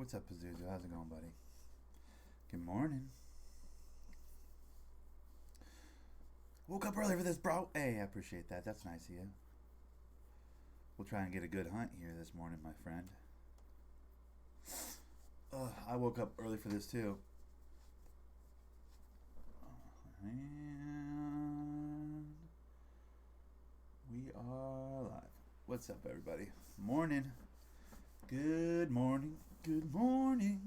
What's up, Pazuzu? How's it going, buddy? Good morning. Woke up early for this, bro. Hey, I appreciate that. That's nice of you. We'll try and get a good hunt here this morning, my friend. I woke up early for this, too. And we are live. What's up, everybody? Morning. Good morning. Good morning.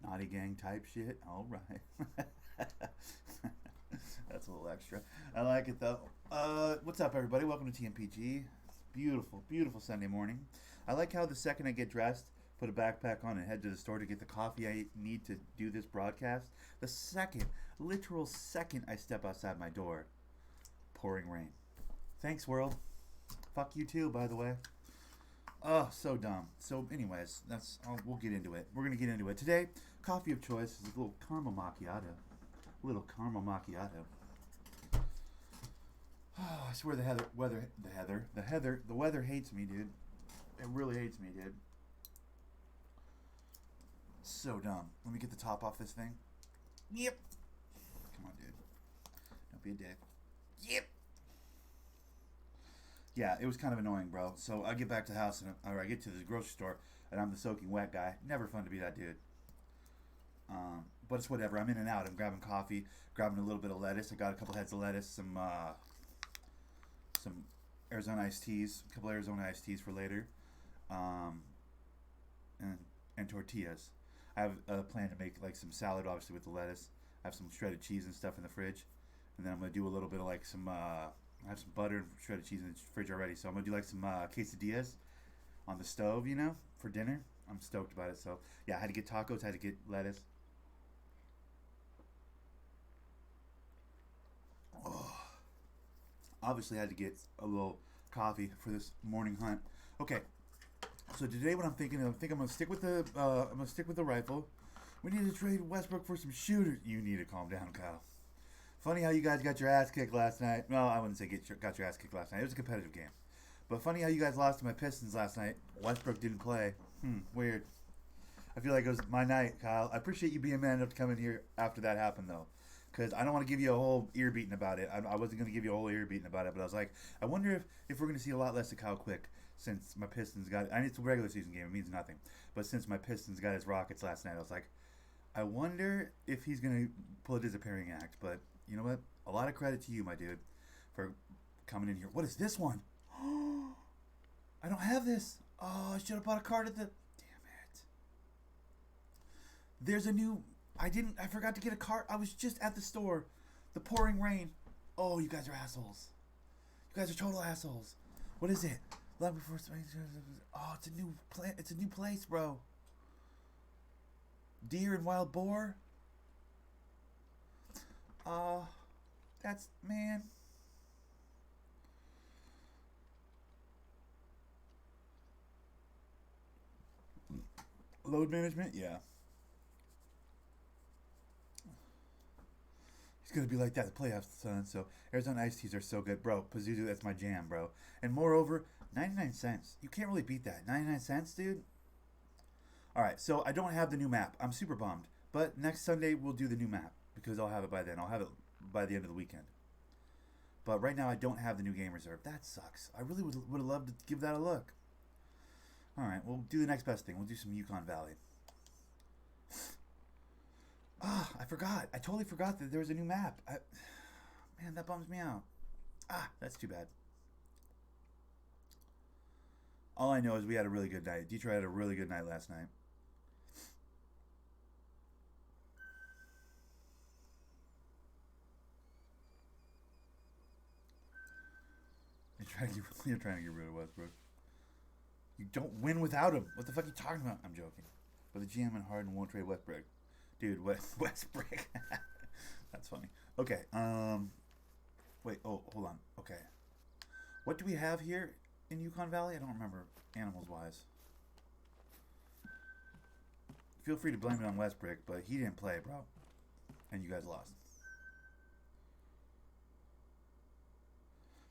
Naughty gang type shit. All right. That's a little extra. I like it, though. What's up, everybody? Welcome to TMPG. Beautiful, beautiful Sunday morning. I like how the second I get dressed, put a backpack on, and head to the store to get the coffee I need to do this broadcast, the second, literal second I step outside my door, pouring rain. Thanks, world. Fuck you too, by the way. Oh, so dumb. So, anyways, we'll get into it. We're gonna get into it today. Coffee of choice is a little caramel macchiato. Oh, I swear the weather hates me, dude. It really hates me, dude. So dumb. Let me get the top off this thing. Yep. Come on, dude. Don't be a dick. Yep. Yeah, it was kind of annoying, bro. So I get back to the house, or I get to the grocery store, and I'm the soaking wet guy. Never fun to be that dude. But it's whatever. I'm in and out. I'm grabbing coffee, grabbing a little bit of lettuce. I got a couple heads of lettuce, some Arizona iced teas, a couple Arizona iced teas for later, and tortillas. I have a plan to make like some salad, obviously with the lettuce. I have some shredded cheese and stuff in the fridge, and then I'm gonna do a little bit of like some. I have some butter and shredded cheese in the fridge already, so I'm gonna do like some quesadillas on the stove, for dinner. I'm stoked about it. So yeah, I had to get tacos, had to get lettuce. Oh, obviously, I had to get a little coffee for this morning hunt. Okay, so today, what I'm thinking, I'm gonna stick with the rifle. We need to trade Westbrook for some shooters. You need to calm down, Kyle. Funny how you guys got your ass kicked last night. No, I wouldn't say got your ass kicked last night. It was a competitive game. But funny how you guys lost to my Pistons last night. Westbrook didn't play. Weird. I feel like it was my night, Kyle. I appreciate you being man enough to come in here after that happened, though. Because I don't want to give you a whole ear beating about it. I wasn't going to give you a whole ear beating about it, but I was like, I wonder if we're going to see a lot less of Kyle Quick since my Pistons got... I mean, it's a regular season game. It means nothing. But since my Pistons got his Rockets last night, I was like, I wonder if he's going to pull a disappearing act. But you know what? A lot of credit to you, my dude, for coming in here. What is this one? I don't have this. Oh, I should have bought a card at the... Damn it. There's a new... I forgot to get a card. I was just at the store. The pouring rain. Oh, you guys are assholes. You guys are total assholes. What is it? Oh, it's a new plant. It's a new place, bro. Deer and wild boar. That's, man. Load management? Yeah. He's going to be like that in the playoffs, son. So, Arizona iced teas are so good. Bro, Pazuzu, that's my jam, bro. And moreover, 99 cents. You can't really beat that. 99 cents, dude? Alright, so I don't have the new map. I'm super bummed. But next Sunday, we'll do the new map. Because I'll have it by then. I'll have it by the end of the weekend. But right now, I don't have the new game reserve. That sucks. I really would have loved to give that a look. Alright, we'll do the next best thing. We'll do some Yukon Valley. I forgot. I totally forgot that there was a new map. Man, that bums me out. That's too bad. All I know is we had a really good night. Detroit had a really good night last night. You're trying to get rid of Westbrook. You don't win without him. What the fuck are you talking about? I'm joking. But the GM and Harden won't trade Westbrook. Dude, Westbrook. That's funny. Okay. Wait. Oh, hold on. Okay. What do we have here in Yukon Valley? I don't remember animals-wise. Feel free to blame it on Westbrook, but he didn't play, bro. And you guys lost.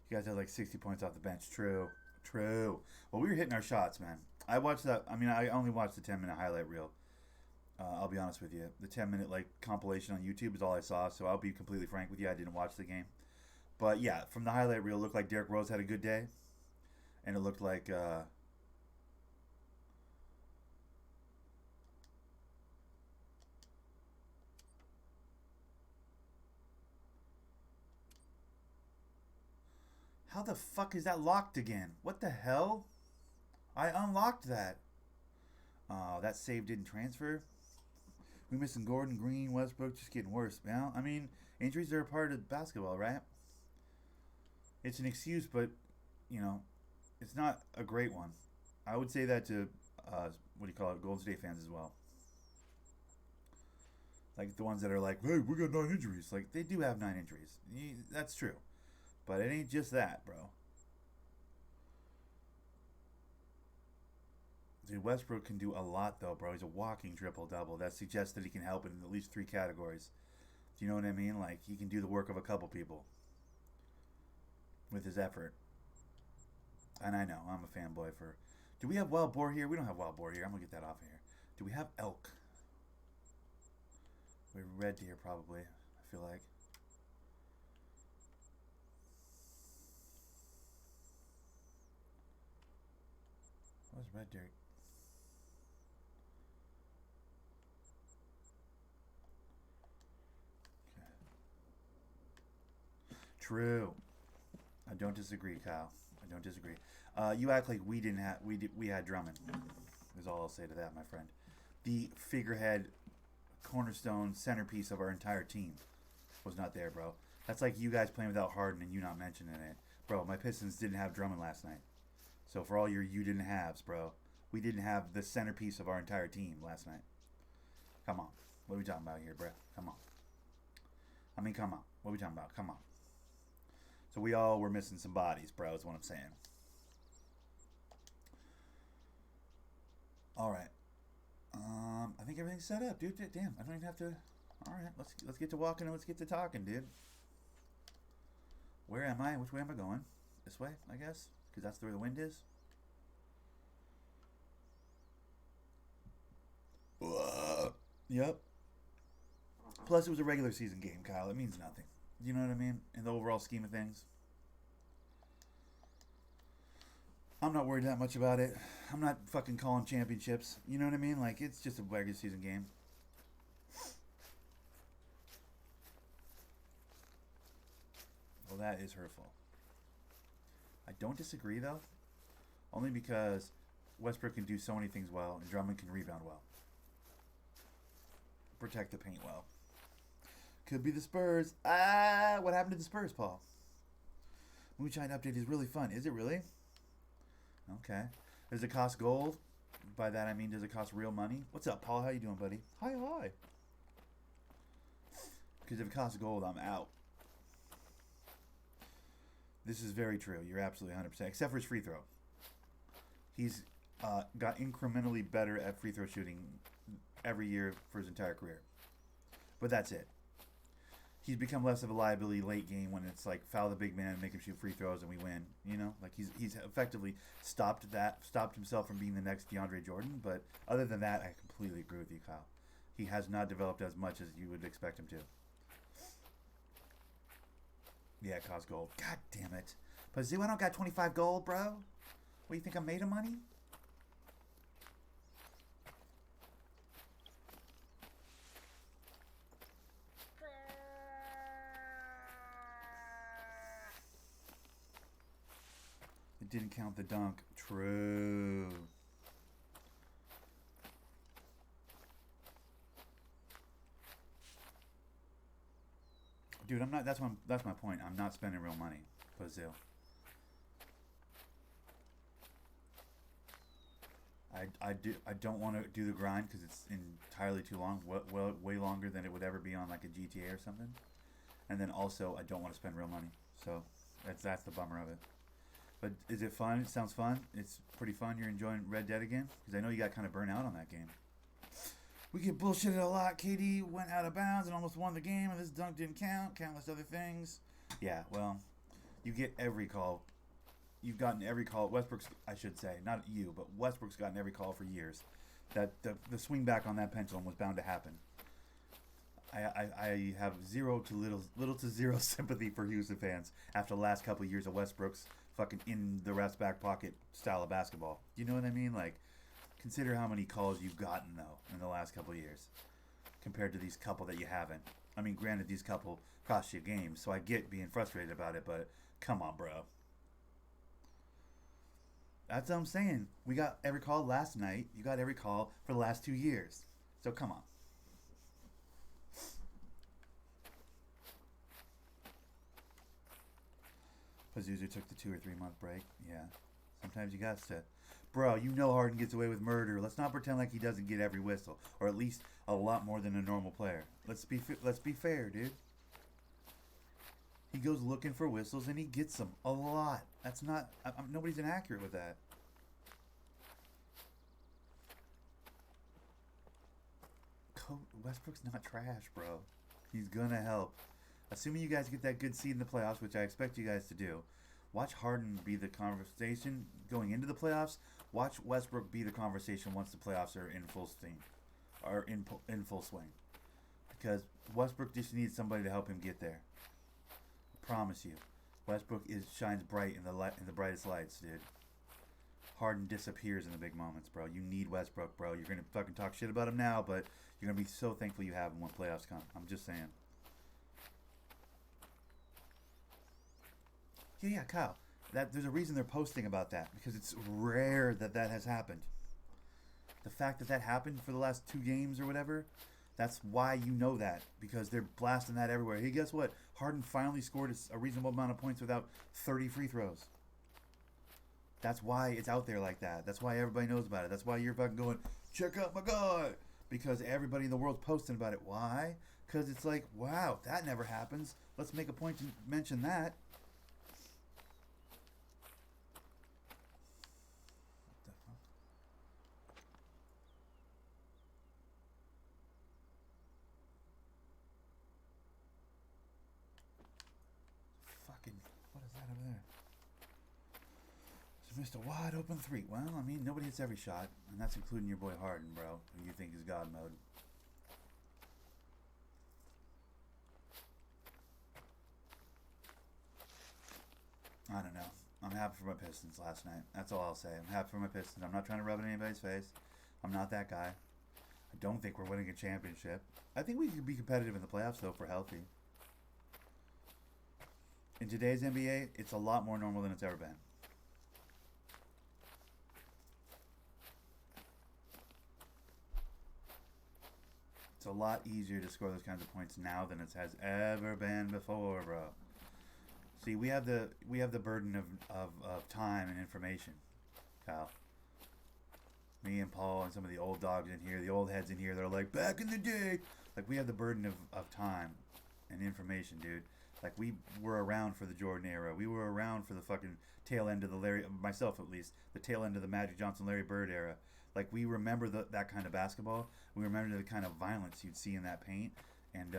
You guys had like 60 points off the bench. True. Well, we were hitting our shots, man. I watched that. I mean, I only watched the 10-minute highlight reel. I'll be honest with you. The 10-minute like compilation on YouTube is all I saw. So I'll be completely frank with you. I didn't watch the game. But yeah, from the highlight reel, it looked like Derrick Rose had a good day, and it looked like how the fuck is that locked again? What the hell? I unlocked that. Oh, that save didn't transfer. We missing Gordon, Green, Westbrook, just getting worse. Well, I mean, injuries are a part of basketball, right? It's an excuse, but you know, it's not a great one. I would say that to what do you call it, Golden State fans as well. Like the ones that are like, "Hey, we got 9 injuries." Like they do have 9 injuries. That's true, but it ain't just that, bro. Dude, Westbrook can do a lot though, bro. He's a walking triple double. That suggests that he can help in at least 3 categories. Do you know what I mean? Like he can do the work of a couple people with his effort. And I know I'm a fanboy for. Do we have wild boar here? We don't have wild boar here. I'm gonna get that off of here. Do we have elk? We have red deer probably. I feel like. What's red deer? Okay. True. I don't disagree, Kyle. I don't disagree. You act like we didn't have we had Drummond. Is all I'll say to that, my friend. The figurehead, cornerstone, centerpiece of our entire team was not there, bro. That's like you guys playing without Harden and you not mentioning it, bro. My Pistons didn't have Drummond last night. So for all your you didn't haves, bro, we didn't have the centerpiece of our entire team last night. Come on, what are we talking about here, bro? Come on. I mean, come on. What are we talking about? Come on. So we all were missing some bodies, bro. Is what I'm saying. All right. I think everything's set up, dude. Damn, I don't even have to. All right, let's get to walking and let's get to talking, dude. Where am I? Which way am I going? This way, I guess, because that's where the wind is. Yep. Plus, it was a regular season game, Kyle. It means nothing. You know what I mean? In the overall scheme of things, I'm not worried that much about it. I'm not fucking calling championships. You know what I mean? Like, it's just a regular season game. Well, that is hurtful. I don't disagree, though. Only because Westbrook can do so many things well, and Drummond can rebound well. Protect the paint well. Could be the Spurs. What happened to the Spurs, Paul? Moonshine update is really fun. Is it really? Okay. Does it cost gold? By that I mean, does it cost real money? What's up, Paul? How you doing, buddy? Hi, hi. Because if it costs gold, I'm out. This is very true. You're absolutely 100%. Except for his free throw. He's got incrementally better at free throw shooting every year for his entire career. But that's it. He's become less of a liability late game when it's like foul the big man, make him shoot free throws, and we win. You know, like he's effectively stopped himself from being the next DeAndre Jordan. But other than that, I completely agree with you, Kyle. He has not developed as much as you would expect him to. Yeah, it costs gold. God damn it. But I don't got 25 gold, bro. What, do you think I'm made of money? It didn't count the dunk. True. Dude, I'm not. That's my point. I'm not spending real money, Brazil. I don't want to do the grind because it's entirely too long. Well, way longer than it would ever be on like a GTA or something. And then also, I don't want to spend real money. So that's the bummer of it. But is it fun? It sounds fun. It's pretty fun. You're enjoying Red Dead again? Because I know you got kind of burnt out on that game. We get bullshitted a lot. KD went out of bounds and almost won the game, and this dunk didn't count. Countless other things. Yeah, well, you get every call you've gotten every call. Westbrook's, I should say, not you, but Westbrook's gotten every call for years. That the swing back on that pendulum was bound to happen. I have little to zero sympathy for Houston fans after the last couple of years of Westbrook's fucking in the ref's back pocket style of basketball. You know what I mean? Like, consider how many calls you've gotten though in the last couple of years compared to these couple that you haven't. I mean, granted, these couple cost you games, so I get being frustrated about it, but come on, bro. That's what I'm saying. We got every call last night. You got every call for the last 2 years. So come on. Pazuzu took the 2 or 3 month break. Yeah. Sometimes you got to. Bro, you know Harden gets away with murder. Let's not pretend like he doesn't get every whistle, or at least a lot more than a normal player. Let's be fair, dude. He goes looking for whistles and he gets them a lot. That's not. Nobody's inaccurate with that. Westbrook's not trash, bro. He's gonna help. Assuming you guys get that good seed in the playoffs, which I expect you guys to do, watch Harden be the conversation going into the playoffs. Watch Westbrook be the conversation once the playoffs are in full steam, or in full swing. Because Westbrook just needs somebody to help him get there. I promise you, Westbrook shines bright in the brightest lights, dude. Harden disappears in the big moments, bro. You need Westbrook, bro. You're gonna fucking talk shit about him now, but you're gonna be so thankful you have him when playoffs come. I'm just saying. Yeah, Kyle. There's a reason they're posting about that because it's rare that has happened. The fact that happened for the last 2 games or whatever, that's why you know that because they're blasting that everywhere. Hey, guess what? Harden finally scored a reasonable amount of points without 30 free throws. That's why it's out there like that. That's why everybody knows about it. That's why you're fucking going, check out my guy. Because everybody in the world's posting about it. Why? Because it's like, wow, that never happens. Let's make a point to mention that. What is that over there? Just missed a wide open 3. Well, I mean, nobody hits every shot, and that's including your boy Harden, bro, who you think is God mode. I don't know. I'm happy for my Pistons last night. That's all I'll say. I'm happy for my Pistons. I'm not trying to rub it in anybody's face. I'm not that guy. I don't think we're winning a championship. I think we could be competitive in the playoffs, though, if we're healthy. In today's NBA, it's a lot more normal than it's ever been. It's a lot easier to score those kinds of points now than it has ever been before, bro. See, we have the burden of time and information, Kyle. Me and Paul and some of the old dogs in here, the old heads in here, they're like, back in the day. Like, we have the burden of time and information, dude. Like, we were around for the Jordan era. We were around for the fucking tail end of myself at least, the tail end of the Magic Johnson, Larry Bird era. Like, we remember that kind of basketball. We remember the kind of violence you'd see in that paint. And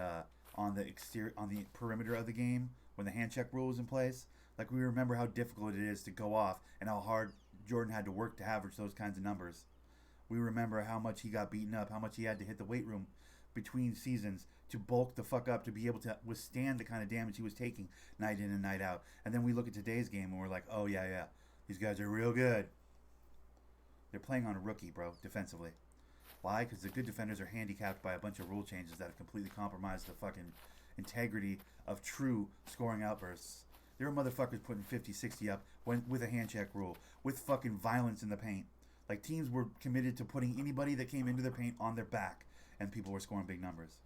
on the perimeter of the game, when the hand check rule was in place, like, we remember how difficult it is to go off and how hard Jordan had to work to average those kinds of numbers. We remember how much he got beaten up, how much he had to hit the weight room between seasons to bulk the fuck up to be able to withstand the kind of damage he was taking night in and night out. And then we look at today's game and we're like, oh, yeah, these guys are real good. They're playing on a rookie, bro, defensively. Why? Because the good defenders are handicapped by a bunch of rule changes that have completely compromised the fucking integrity of true scoring outbursts. There are motherfuckers putting 50, 60 up with a hand check rule, with fucking violence in the paint. Like, teams were committed to putting anybody that came into their paint on their back, and people were scoring big numbers.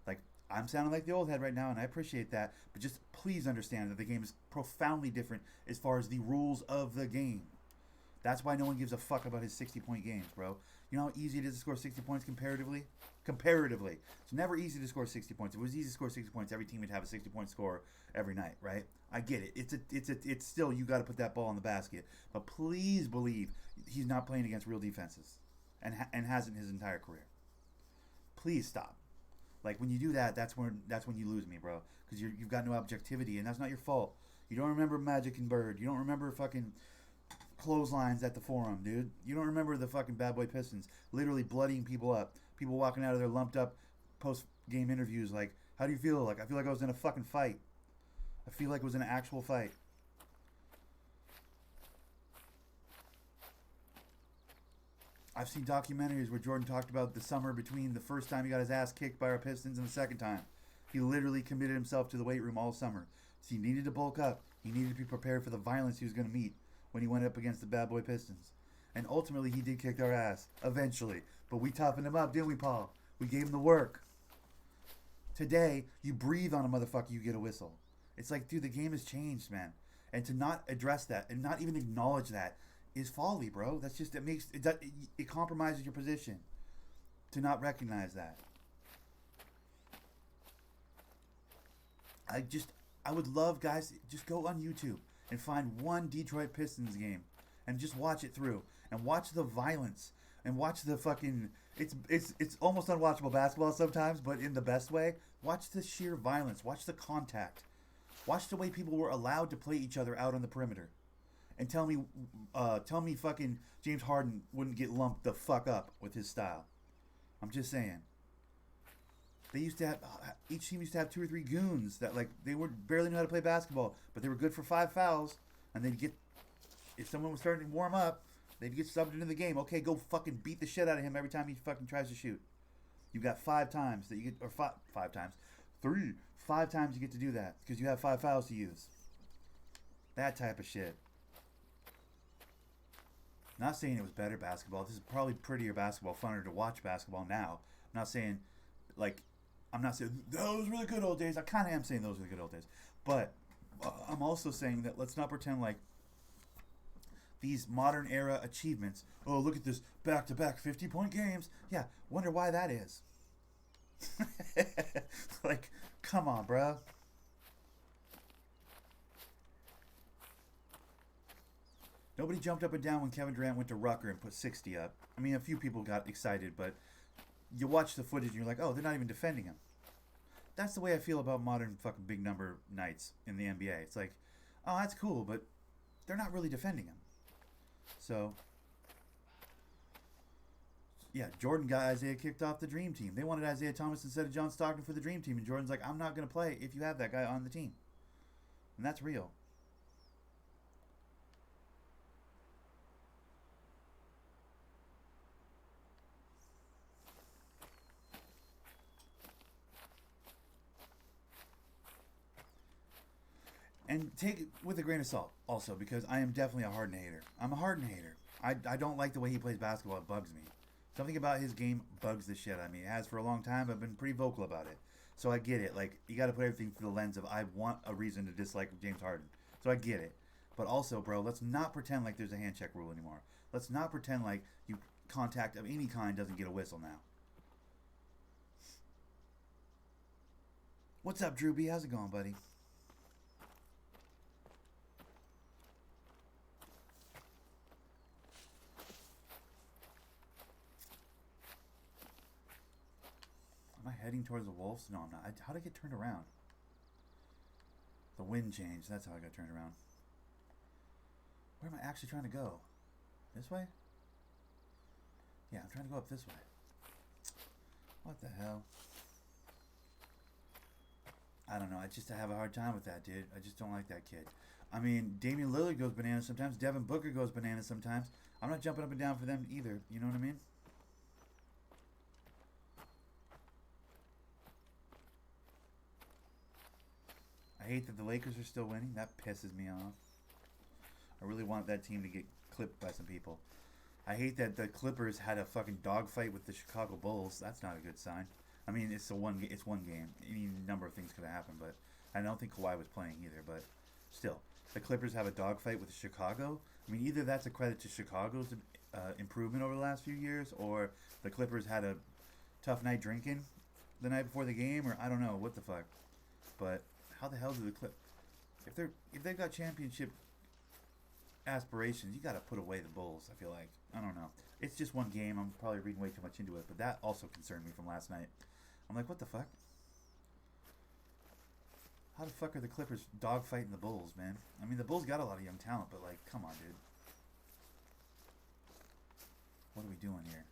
Like, I'm sounding like the old head right now, and I appreciate that, but just please understand that the game is profoundly different as far as the rules of the game. That's why no one gives a fuck about his 60-point games, bro. You know how easy it is to score 60 points comparatively? Comparatively. It's never easy to score 60 points. If it was easy to score 60 points, every team would have a 60-point score every night, right? I get it. It's still, you got to put that ball in the basket. But please believe he's not playing against real defenses and hasn't his entire career. Please stop. Like, when you do that, that's when you lose me, bro. Because you've got no objectivity, and that's not your fault. You don't remember Magic and Bird. You don't remember fucking clotheslines at the Forum, dude. You don't remember the fucking Bad Boy Pistons literally bloodying people up. People walking out of there lumped up post-game interviews like, how do you feel? Like, I feel like I was in a fucking fight. I feel like it was an actual fight. I've seen documentaries where Jordan talked about the summer between the first time he got his ass kicked by our Pistons and the second time. He literally committed himself to the weight room all summer. So he needed to bulk up. He needed to be prepared for the violence he was going to meet when he went up against the Bad Boy Pistons. And ultimately, he did kick our ass. Eventually. But we toughened him up, didn't we, Paul? We gave him the work. Today, you breathe on a motherfucker, you get a whistle. It's like, dude, the game has changed, man. And to not address that and not even acknowledge that is folly, bro. That's just, it compromises your position to not recognize that. I would love, guys, just go on YouTube and find one Detroit Pistons game and just watch it through and watch the violence and watch the fucking, it's almost unwatchable basketball sometimes, but in the best way. Watch the sheer violence. Watch the contact. Watch the way people were allowed to play each other out on the perimeter. And tell me fucking James Harden wouldn't get lumped the fuck up with his style. I'm just saying. They used to have, each team used to have 2 or 3 goons that, like, they barely knew how to play basketball, but they were good for 5 fouls, and they'd get, if someone was starting to warm up, they'd get subbed into the game. Okay, go fucking beat the shit out of him every time he fucking tries to shoot. You got 5 times that you get, or 5 times, 5 times you get to do that, because you have 5 fouls to use. That type of shit. Not saying it was better basketball. This is probably prettier basketball, funner to watch basketball now. I'm not saying, like, I'm not saying those were the good old days. I kind of am saying those were the good old days. But I'm also saying that let's not pretend like these modern era achievements, oh, look at this back-to-back 50-point games. Yeah, wonder why that is. Like, come on, bro. Nobody jumped up and down when Kevin Durant went to Rucker and put 60 up. I mean, a few people got excited, but you watch the footage and you're like, oh, they're not even defending him. That's the way I feel about modern fucking big number nights in the NBA. It's like, oh, that's cool, but they're not really defending him. So, yeah, Jordan got Isaiah kicked off the Dream Team. They wanted Isaiah Thomas instead of John Stockton for the Dream Team, and Jordan's like, I'm not going to play if you have that guy on the team. And that's real. And take it with a grain of salt, also, because I am definitely a Harden hater. I'm a Harden hater. I don't like the way he plays basketball. It bugs me. Something about his game bugs the shit out of me. It has for a long time. I've been pretty vocal about it. So I get it. Like, you got to put everything through the lens of I want a reason to dislike James Harden. So I get it. But also, bro, let's not pretend like there's a hand check rule anymore. Let's not pretend like you contact of any kind doesn't get a whistle now. What's up, Drew B? How's it going, buddy? Am I heading towards the Wolves? No, I'm not. How did I get turned around? The wind changed. That's how I got turned around. Where am I actually trying to go? This way? Yeah, I'm trying to go up this way. What the hell? I don't know. I have a hard time with that, dude. I just don't like that kid. I mean, Damian Lillard goes bananas sometimes. Devin Booker goes bananas sometimes. I'm not jumping up and down for them either. You know what I mean? I hate that the Lakers are still winning. That pisses me off. I really want that team to get clipped by some people. I hate that the Clippers had a fucking dogfight with the Chicago Bulls. That's not a good sign. I mean, it's one game. Any number of things could have happened, but I don't think Kawhi was playing either. But still, the Clippers have a dogfight with Chicago. I mean, either that's a credit to Chicago's improvement over the last few years, or the Clippers had a tough night drinking the night before the game, or I don't know what the fuck. But how the hell do the if they've got championship aspirations, you got to put away the Bulls. I feel like, I don't know. It's just one game. I'm probably reading way too much into it, but that also concerned me from last night. I'm like, what the fuck? How the fuck are the Clippers dogfighting the Bulls, man? I mean, the Bulls got a lot of young talent, but like, come on, dude. What are we doing here?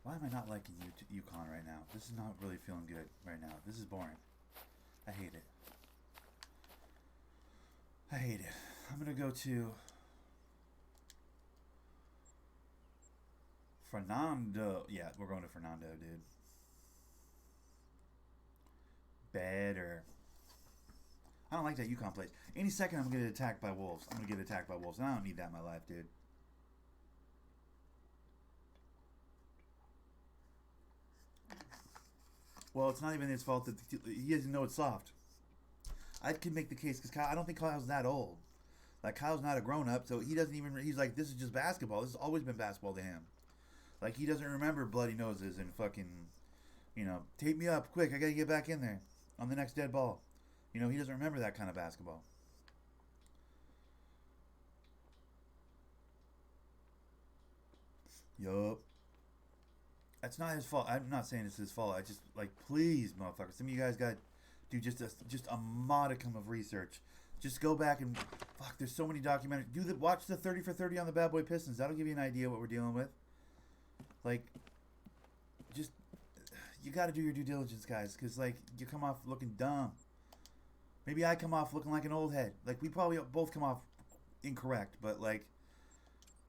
Why am I not liking UConn right now? This is not really feeling good right now. This is boring. I hate it. I hate it. I'm going to go to Fernando. Yeah, we're going to Fernando, dude. Better. I don't like that UConn plays. Any second I'm going to get attacked by Wolves. I'm going to get attacked by Wolves. And I don't need that in my life, dude. Well, it's not even his fault that he doesn't know it's soft. I could make the case because I don't think Kyle's that old. Like, Kyle's not a grown-up, so he doesn't even... He's like, this is just basketball. This has always been basketball to him. Like, he doesn't remember bloody noses and fucking, you know, tape me up, quick, I gotta get back in there on the next dead ball. You know, he doesn't remember that kind of basketball. Yup. That's not his fault. I'm not saying it's his fault. I just, like, please, motherfucker. Some of you guys got do just a modicum of research. Just go back and fuck. There's so many documentaries. Watch the 30 for 30 on the Bad Boy Pistons. That'll give you an idea what we're dealing with. Like, just you got to do your due diligence, guys, because like you come off looking dumb. Maybe I come off looking like an old head. Like we probably both come off incorrect, but like,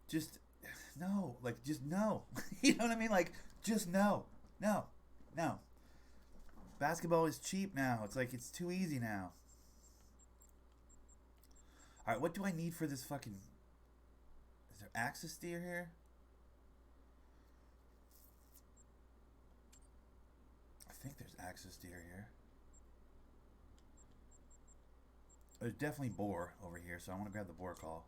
just no. Like just no. You know what I mean? Like just no. Basketball is cheap now. It's like it's too easy now. All right, what do I need for this fucking? Is there axis steer here? I think there's axis steer here. There's definitely boar over here, so I want to grab the boar call.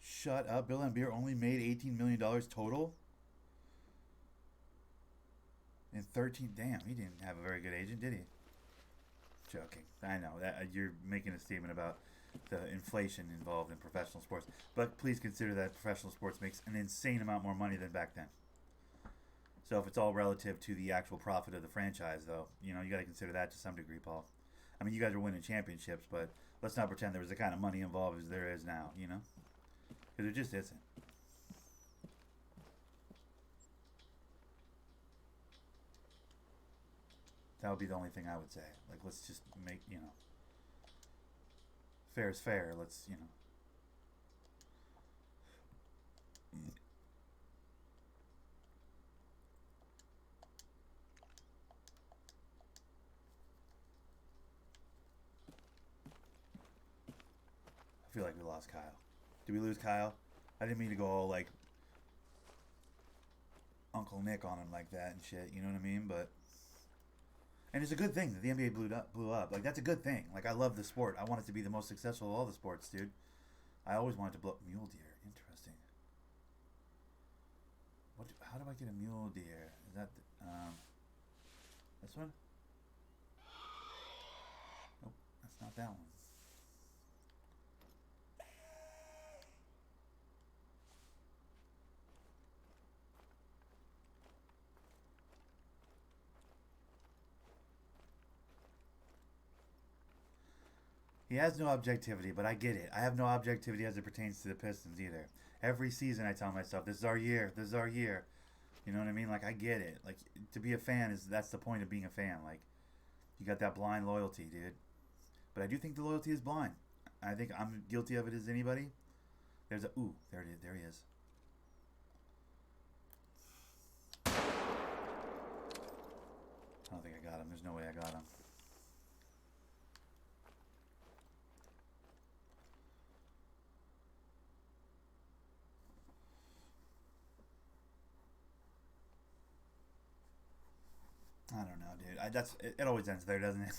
Shut up. Bill and Beer only made $18 million total. In 13, damn, he didn't have a very good agent, did he? Joking. I know that you're making a statement about the inflation involved in professional sports, but please consider that professional sports makes an insane amount more money than back then. So if it's all relative to the actual profit of the franchise, though, you know, you got to consider that to some degree, Paul. I mean, you guys are winning championships, but let's not pretend there was the kind of money involved as there is now, you know? Because there just isn't. That would be the only thing I would say. Like, let's just make, you know, fair is fair. Let's, you know. I feel like we lost Kyle. Did we lose Kyle? I didn't mean to go all, like, Uncle Nick on him like that and shit. You know what I mean? But... And it's a good thing that the NBA blew up. Like, that's a good thing. Like, I love the sport. I want it to be the most successful of all the sports, dude. I always wanted to blow up mule deer. Interesting. How do I get a mule deer? Is that this one? Nope, that's not that one. He has no objectivity, but I get it. I have no objectivity as it pertains to the Pistons either. Every season I tell myself, this is our year, this is our year. You know what I mean? Like, I get it. Like, to be a fan, that's the point of being a fan. Like, you got that blind loyalty, dude. But I do think the loyalty is blind. I think I'm guilty of it as anybody. There's a, ooh, there it is, there he is. I don't think I got him. There's no way I got him. I don't know, dude. It always ends there, doesn't it?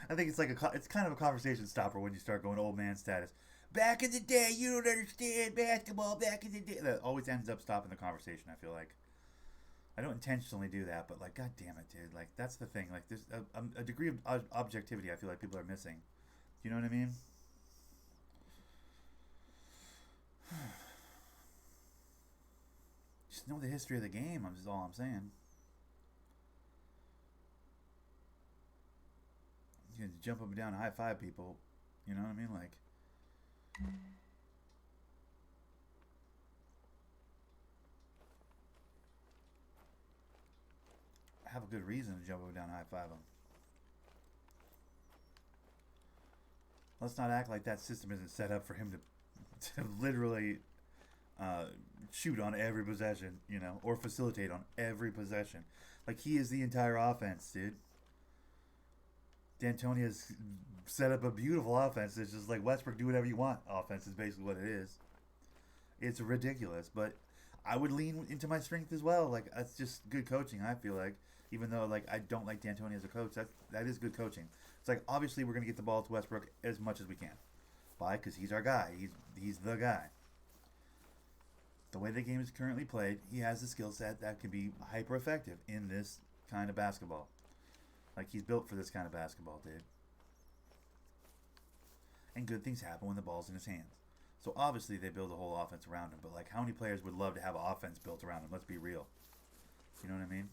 I think it's like it's kind of a conversation stopper when you start going old man status. Back in the day, you don't understand basketball. Back in the day, that always ends up stopping the conversation. I feel like I don't intentionally do that, but like, god damn it, dude. Like, that's the thing. Like, there's a degree of objectivity I feel like people are missing. You know what I mean? Just know the history of the game. Is all I'm saying. You can jump up and down and high five people. You know what I mean? Like, have a good reason to jump up and down and high five them. Let's not act like that system isn't set up for him to literally shoot on every possession, you know, or facilitate on every possession. Like, he is the entire offense, dude. D'Antoni has set up a beautiful offense. It's just like Westbrook, do whatever you want. Offense is basically what it is. It's ridiculous, but I would lean into my strength as well. Like, that's just good coaching, I feel like. Even though, like, I don't like D'Antoni as a coach, that is good coaching. It's like, obviously we're going to get the ball to Westbrook as much as we can. Why? Because he's our guy. He's the guy. The way the game is currently played, he has the skill set that can be hyper effective in this kind of basketball. Like, he's built for this kind of basketball, dude. And good things happen when the ball's in his hands. So obviously they build a whole offense around him. But, like, how many players would love to have an offense built around him? Let's be real. You know what I mean?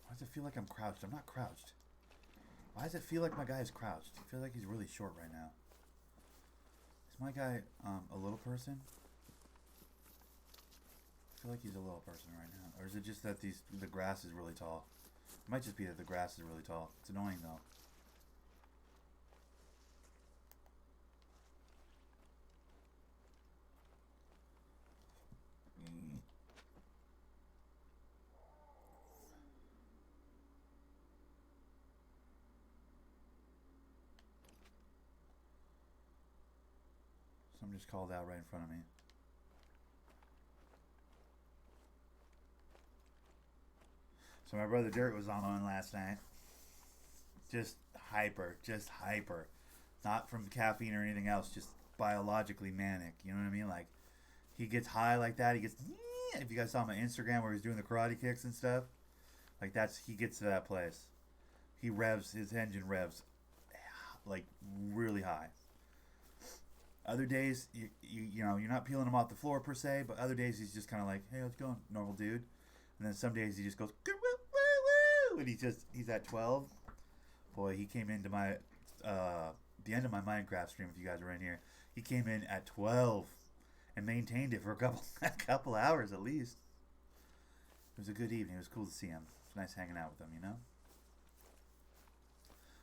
Why does it feel like I'm crouched? I'm not crouched. Why does it feel like my guy is crouched? I feel like he's really short right now. Is my guy a little person? I feel like he's a little person right now. Or is it just that the grass is really tall? It might just be that the grass is really tall. It's annoying though. Something just called out right in front of me. So my brother Dirt was on last night. Just hyper. Just hyper. Not from caffeine or anything else. Just biologically manic. You know what I mean? Like, he gets high like that. He gets... If you guys saw my Instagram where he's doing the karate kicks and stuff. Like, he gets to that place. He revs, his engine revs, like, really high. Other days, you know, you're not peeling him off the floor per se, but other days he's just kind of like, hey, how's it going? Normal dude. And then some days he just goes, woo, and he's at 12. Boy, he came into my, the end of my Minecraft stream, if you guys were in here, he came in at 12 and maintained it for a couple hours at least. It was a good evening. It was cool to see him. It was nice hanging out with him, you know?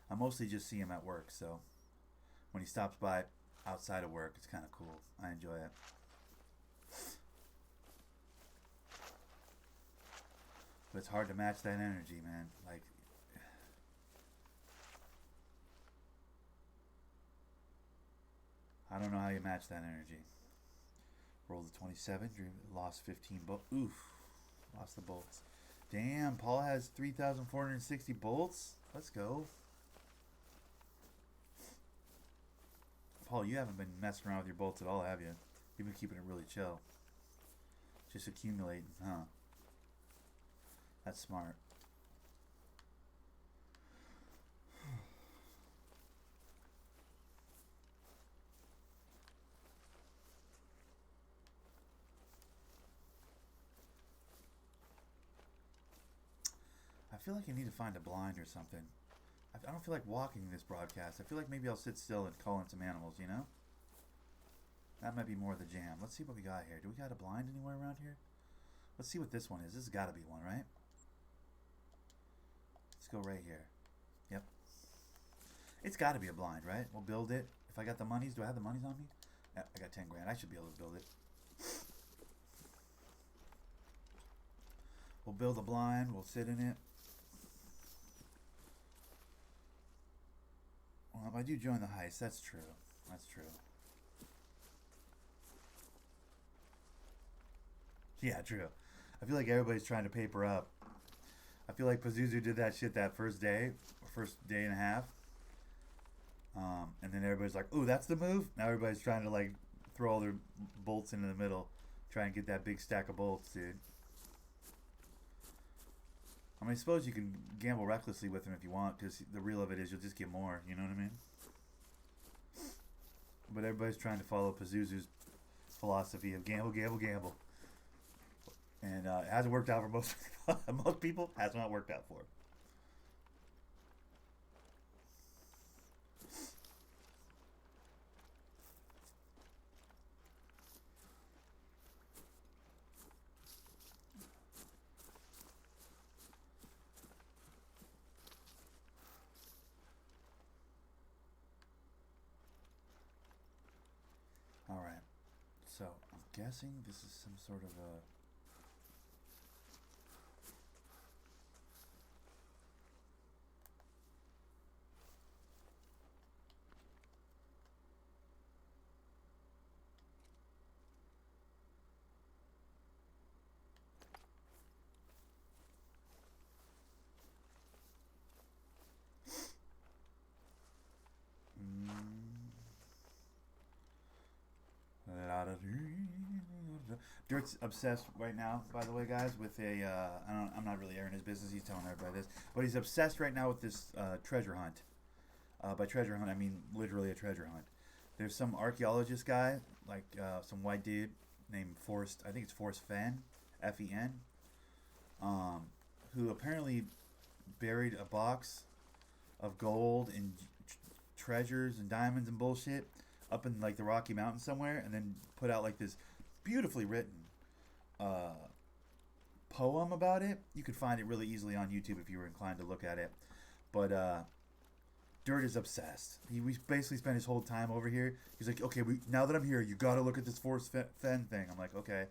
I mostly just see him at work, so when he stops by outside of work, it's kind of cool. I enjoy it. But it's hard to match that energy, man. Like, I don't know how you match that energy. Rolled a 27, lost 15 bolts. Oof, lost the bolts. Damn, Paul has 3,460 bolts. Let's go. Paul, you haven't been messing around with your bolts at all, have you? You've been keeping it really chill. Just accumulating, huh? That's smart. I feel like I need to find a blind or something. I don't feel like walking this broadcast. I feel like maybe I'll sit still and call in some animals, you know? That might be more of the jam. Let's see what we got here. Do we got a blind anywhere around here? Let's see what this one is. This has got to be one, right? Let's go right here. Yep. It's got to be a blind, right? We'll build it. If I got the monies, do I have the monies on me? Yeah, I got 10 grand. I should be able to build it. We'll build a blind. We'll sit in it. Well, if I do join the heist, that's true. That's true. Yeah, true. I feel like everybody's trying to paper up. I feel like Pazuzu did that shit that first day, first day and a half. And then everybody's like, "Ooh, that's the move." Now everybody's trying to like throw all their bolts into the middle, try and get that big stack of bolts, dude. I mean, I suppose you can gamble recklessly with them if you want, because the real of it is you'll just get more. You know what I mean? But everybody's trying to follow Pazuzu's philosophy of gamble, gamble, gamble, and it hasn't worked out for most most people. Has not worked out for. All right. So I'm guessing this is some sort of a. Dirt's obsessed right now, by the way, guys, with a. I'm not really airing his business. He's telling everybody this, but he's obsessed right now with this treasure hunt. By treasure hunt, I mean literally a treasure hunt. There's some archaeologist guy, like some white dude named Forrest. I think it's Forrest Fenn, Fen, who apparently buried a box of gold and treasures and diamonds and bullshit up in like the Rocky Mountains somewhere, and then put out like this beautifully written uh, poem about it. You could find it really easily on YouTube if you were inclined to look at it. But Dirt is obsessed. We basically spent his whole time over here. He's like, okay, now that I'm here, you got to look at this Forrest Fenn thing. I'm like, okay.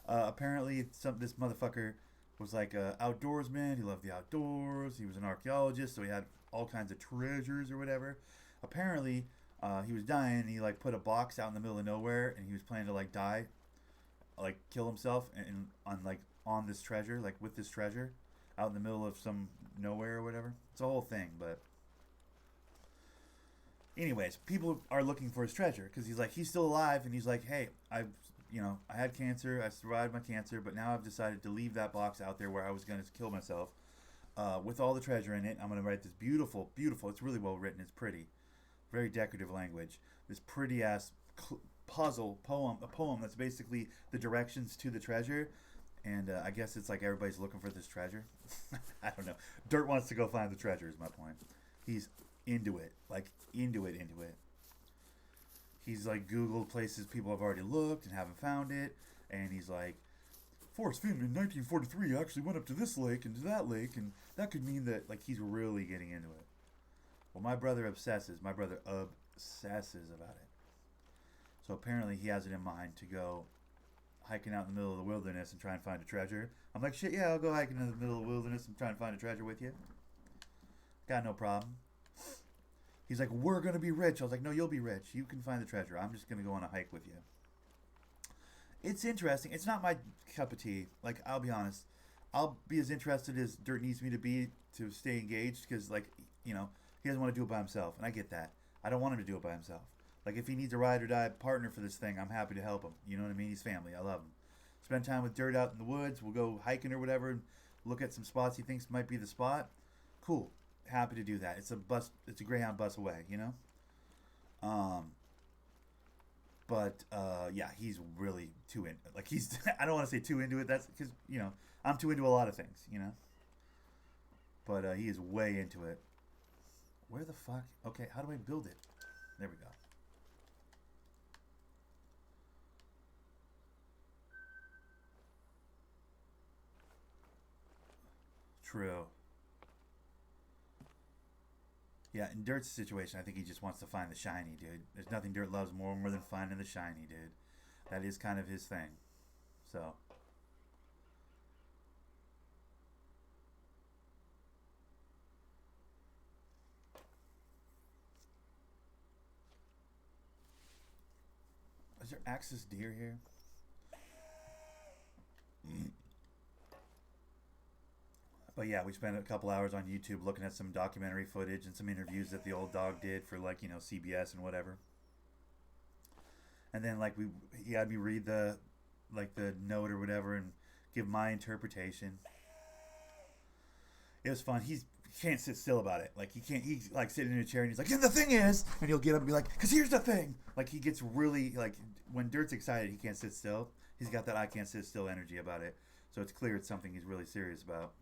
Apparently, this motherfucker was like an outdoorsman. He loved the outdoors. He was an archaeologist, so he had all kinds of treasures or whatever. Apparently, he was dying. And he like put a box out in the middle of nowhere, and he was planning to like die, like kill himself, and on this treasure, like with this treasure, out in the middle of some nowhere or whatever. It's a whole thing, but. Anyways, people are looking for his treasure because he's still alive, and he's like, hey, I had cancer, I survived my cancer, but now I've decided to leave that box out there where I was going to kill myself, with all the treasure in it. I'm going to write this beautiful, it's really well written, it's pretty, very decorative language, this pretty ass a poem that's basically the directions to the treasure, and I guess it's like everybody's looking for this treasure. I don't know. Dirt wants to go find the treasure is my point. He's into it, into it. He's like Googled places people have already looked and haven't found it, and he's like, Forrest Fenn in 1943 actually went up to this lake and to that lake, and that could mean that, like, he's really getting into it. Well, my brother obsesses about it. So apparently he has it in mind to go hiking out in the middle of the wilderness and try and find a treasure. I'm like, shit, yeah, I'll go hiking in the middle of the wilderness and try and find a treasure with you. Got no problem. He's like, we're going to be rich. I was like, no, you'll be rich. You can find the treasure. I'm just going to go on a hike with you. It's interesting. It's not my cup of tea. Like, I'll be honest. I'll be as interested as Dirt needs me to be to stay engaged because, like, he doesn't want to do it by himself. And I get that. I don't want him to do it by himself. Like, if he needs a ride or die partner for this thing, I'm happy to help him. You know what I mean? He's family. I love him. Spend time with Dirt out in the woods. We'll go hiking or whatever and look at some spots he thinks might be the spot. Cool. Happy to do that. It's a Greyhound bus away, But yeah, he's really too in. Like he's, I don't want to say too into it. That's because I'm too into a lot of things, But he is way into it. Where the fuck? Okay, how do I build it? There we go. True. Yeah, in Dirt's situation, I think he just wants to find the shiny, dude. There's nothing Dirt loves more than finding the shiny, dude. That is kind of his thing. So, Is there axis deer here? But yeah, we spent a couple hours on YouTube looking at some documentary footage and some interviews that the old dog did for, like, CBS and whatever. And then, like, he had me read the note or whatever and give my interpretation. It was fun. He can't sit still about it. Like, he's like sitting in a chair and he's like, and the thing is, and he'll get up and be like, because here's the thing. Like, he gets really, like, when Dirt's excited, he can't sit still. He's got that I can't sit still energy about it. So it's clear it's something he's really serious about.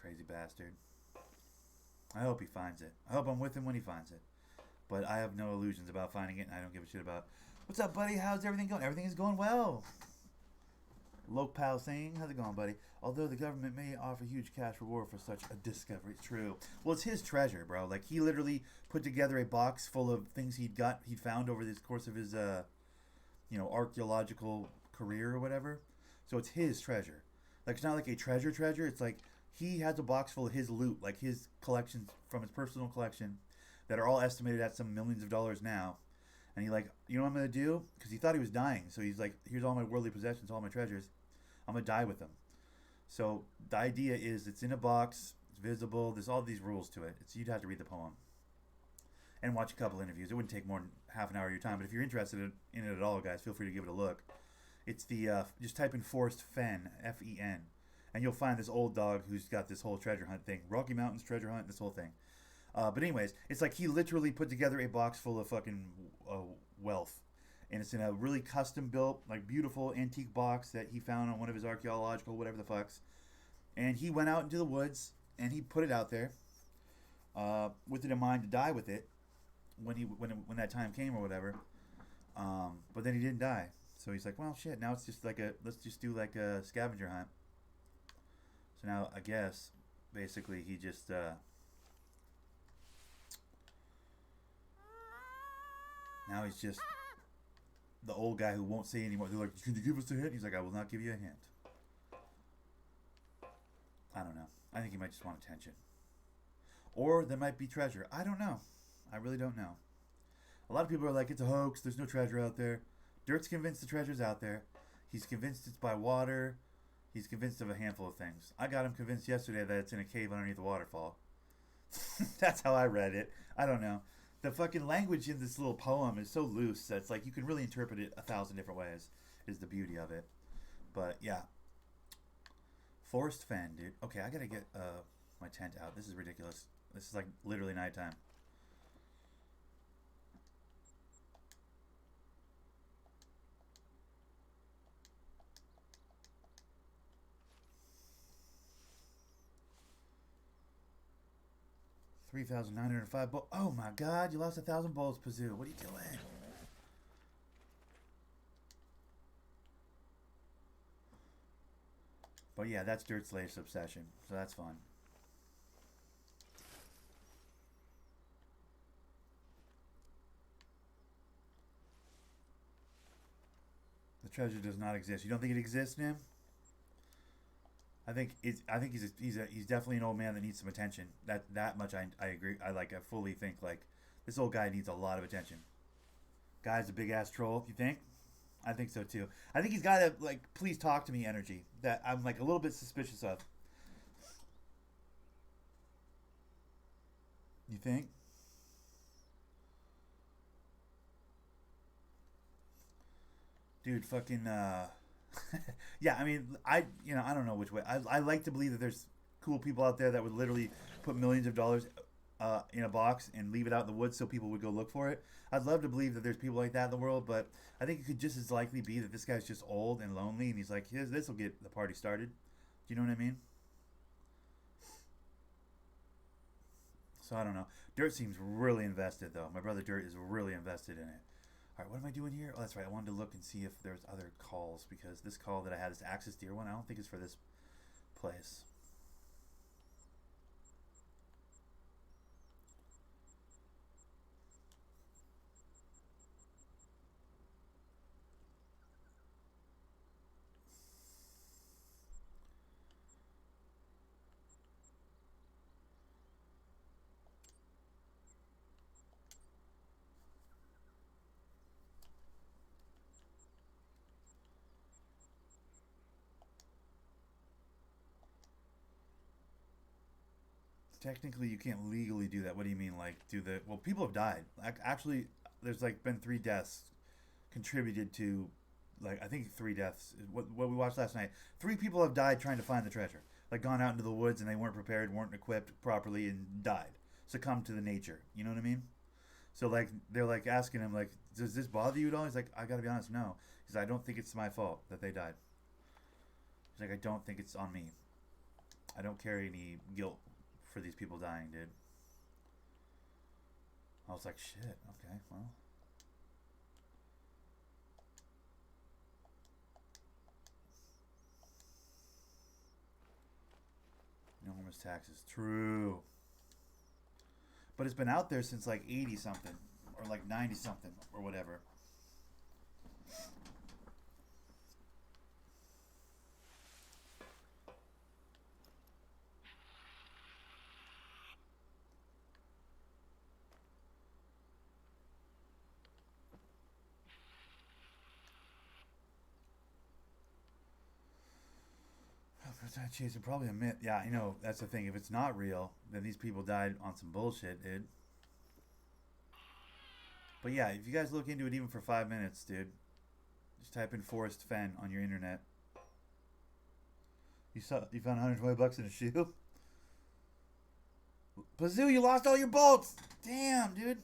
Crazy bastard. I hope he finds it. I hope I'm with him when he finds it. But I have no illusions about finding it, and I don't give a shit about, what's up, buddy? How's everything going? Everything is going well. Lokpal Singh, how's it going, buddy? Although the government may offer huge cash reward for such a discovery. It's true. Well, it's his treasure, bro. Like, he literally put together a box full of things he'd found over the course of his, archaeological career or whatever. So it's his treasure. Like, it's not like a treasure. It's like he has a box full of his loot, like his collections from his personal collection that are all estimated at some millions of dollars now. And he like, you know what I'm going to do? Because he thought he was dying. So he's like, here's all my worldly possessions, all my treasures. I'm going to die with them. So the idea is it's in a box. It's visible. There's all these rules to it. You'd have to read the poem and watch a couple interviews. It wouldn't take more than half an hour of your time. But if you're interested in it at all, guys, feel free to give it a look. It's the, just type in Forrest Fenn, F-E-N. And you'll find this old dog who's got this whole treasure hunt thing. Rocky Mountains treasure hunt, this whole thing. But anyways, it's like he literally put together a box full of fucking wealth. And it's in a really custom built, like, beautiful antique box that he found on one of his archaeological whatever the fucks. And he went out into the woods and he put it out there with it in mind to die with it when that time came or whatever. But then he didn't die. So he's like, well, shit, now it's just like let's just do like a scavenger hunt. So now, I guess, basically, he just, now he's just the old guy who won't say anymore. They're like, can you give us a hint? He's like, I will not give you a hint. I don't know. I think he might just want attention. Or there might be treasure. I don't know. I really don't know. A lot of people are like, it's a hoax. There's no treasure out there. Dirt's convinced the treasure's out there. He's convinced it's by water. He's convinced of a handful of things. I got him convinced yesterday that it's in a cave underneath a waterfall. That's how I read it. I don't know. The fucking language in this little poem is so loose that it's like you can really interpret it 1,000 different ways, is the beauty of it. But yeah. Forrest Fenn, dude. Okay, I gotta get my tent out. This is ridiculous. This is like literally nighttime. $3,905 bulbs. Oh my God, you lost 1,000 bulbs, Pazoo. What are you doing? But yeah, that's Dirt Slave's obsession, so that's fun. The treasure does not exist. You don't think it exists, man? I think he's definitely an old man that needs some attention. That much I agree. I fully think like this old guy needs a lot of attention. Guy's a big ass troll. You think? I think so too. I think he's got a like please talk to me energy that I'm like a little bit suspicious of. You think? Dude, fucking yeah, I mean, I don't know which way. I like to believe that there's cool people out there that would literally put millions of dollars in a box and leave it out in the woods so people would go look for it. I'd love to believe that there's people like that in the world, but I think it could just as likely be that this guy's just old and lonely and he's like, this will get the party started. Do you know what I mean? So I don't know. Dirt seems really invested though. My brother Dirt is really invested in it. Alright, what am I doing here? Oh, that's right. I wanted to look and see if there's other calls because this call that I had, this Axis Deer one, I don't think it's for this place. technically you can't legally do that. What do you mean? Like, do the well? People have died. Actually, there's like been 3 deaths contributed to, like I think 3 deaths. What we watched last night. 3 people have died trying to find the treasure. Like gone out into the woods and they weren't prepared, weren't equipped properly, and died, succumbed to the nature. You know what I mean? So like they're like asking him like, does this bother you at all? He's like, I gotta be honest, no. He's like, I don't think it's my fault that they died. He's like, I don't think it's on me. I don't carry any guilt for these people dying, dude. I was like, shit, okay, well. Enormous taxes. True. But it's been out there since like 80 something. Or like 90 something. Or whatever. Chasing probably a myth. Yeah, you know, that's the thing. If it's not real, then these people died on some bullshit, dude. But yeah, if you guys look into it even for 5 minutes, dude, just type in Forrest Fenn on your internet. You found $120 in a shoe? Pazoo, you lost all your bolts! Damn, dude.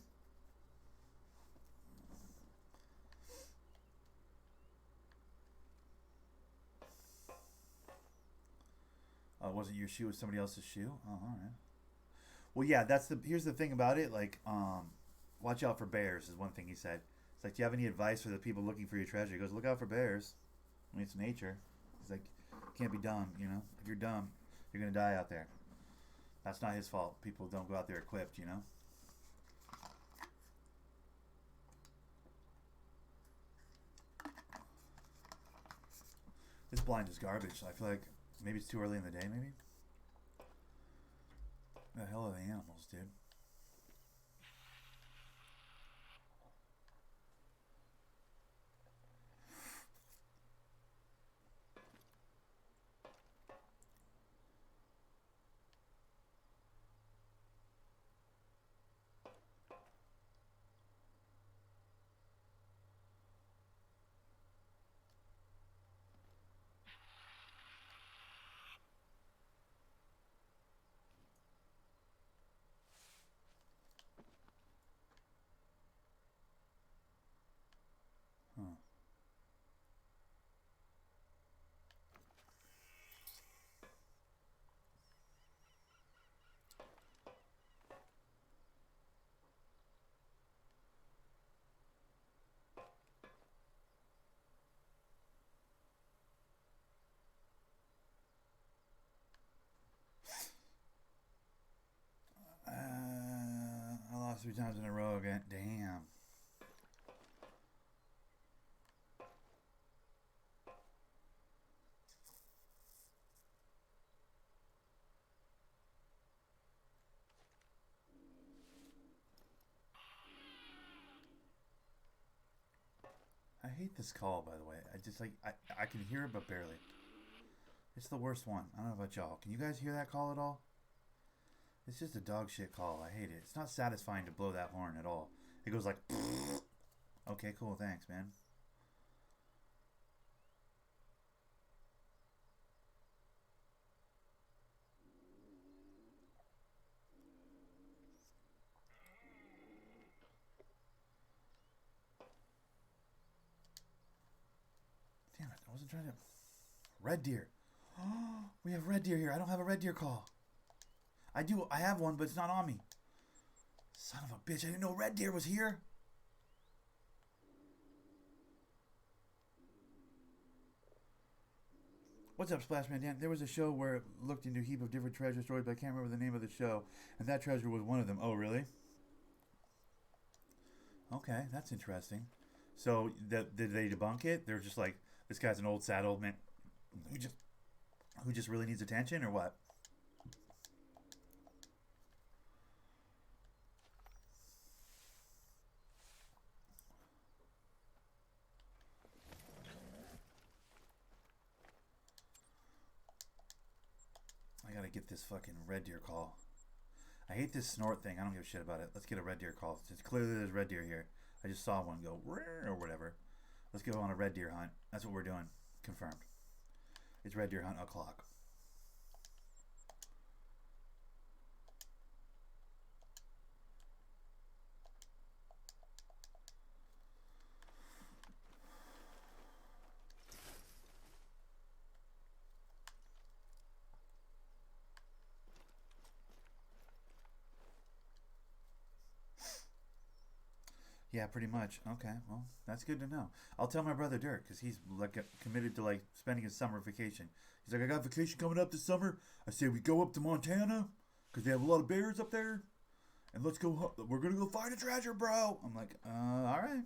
Oh, it wasn't your shoe, it was somebody else's shoe? Oh, alright. Well, yeah, here's the thing about it, like, watch out for bears is one thing he said. It's like, do you have any advice for the people looking for your treasure? He goes, look out for bears. I mean, it's nature. He's like, you can't be dumb, you know? If you're dumb, you're gonna die out there. That's not his fault. People don't go out there equipped, you know? This blind is garbage. I feel like maybe it's too early in the day, maybe? The hell are the animals, dude? Huh. I lost 3 times in a row again. Damn. I hate this call, by the way. I just like I can hear it, but barely. It's the worst one. I don't know about y'all. Can you guys hear that call at all? It's just a dog shit call. I hate it. It's not satisfying to blow that horn at all. It goes like, okay, cool, thanks, man. Damn it! I wasn't trying to. Red deer. We have red deer here. I don't have a red deer call. I do. I have one, but it's not on me. Son of a bitch! I didn't know red deer was here. What's up, Splash Man Dan? There was a show where it looked into a heap of different treasure stories, but I can't remember the name of the show, and that treasure was one of them. Oh, really? Okay, that's interesting. So, did they debunk it? They're just like, this guy's an old saddle man who just really needs attention, or what? I gotta get this fucking red deer call. I hate this snort thing. I don't give a shit about it. Let's get a red deer call. Since clearly there's red deer here. I just saw one go or whatever. Let's go on a red deer hunt. That's what we're doing. Confirmed. It's red deer hunt o'clock. Yeah, pretty much. Okay, well, that's good to know. I'll tell my brother Dirk because he's like committed to like spending his summer vacation. He's like, I got vacation coming up this summer. I say we go up to Montana because they have a lot of bears up there, and let's go. We're gonna go find a treasure, bro. I'm like, all right.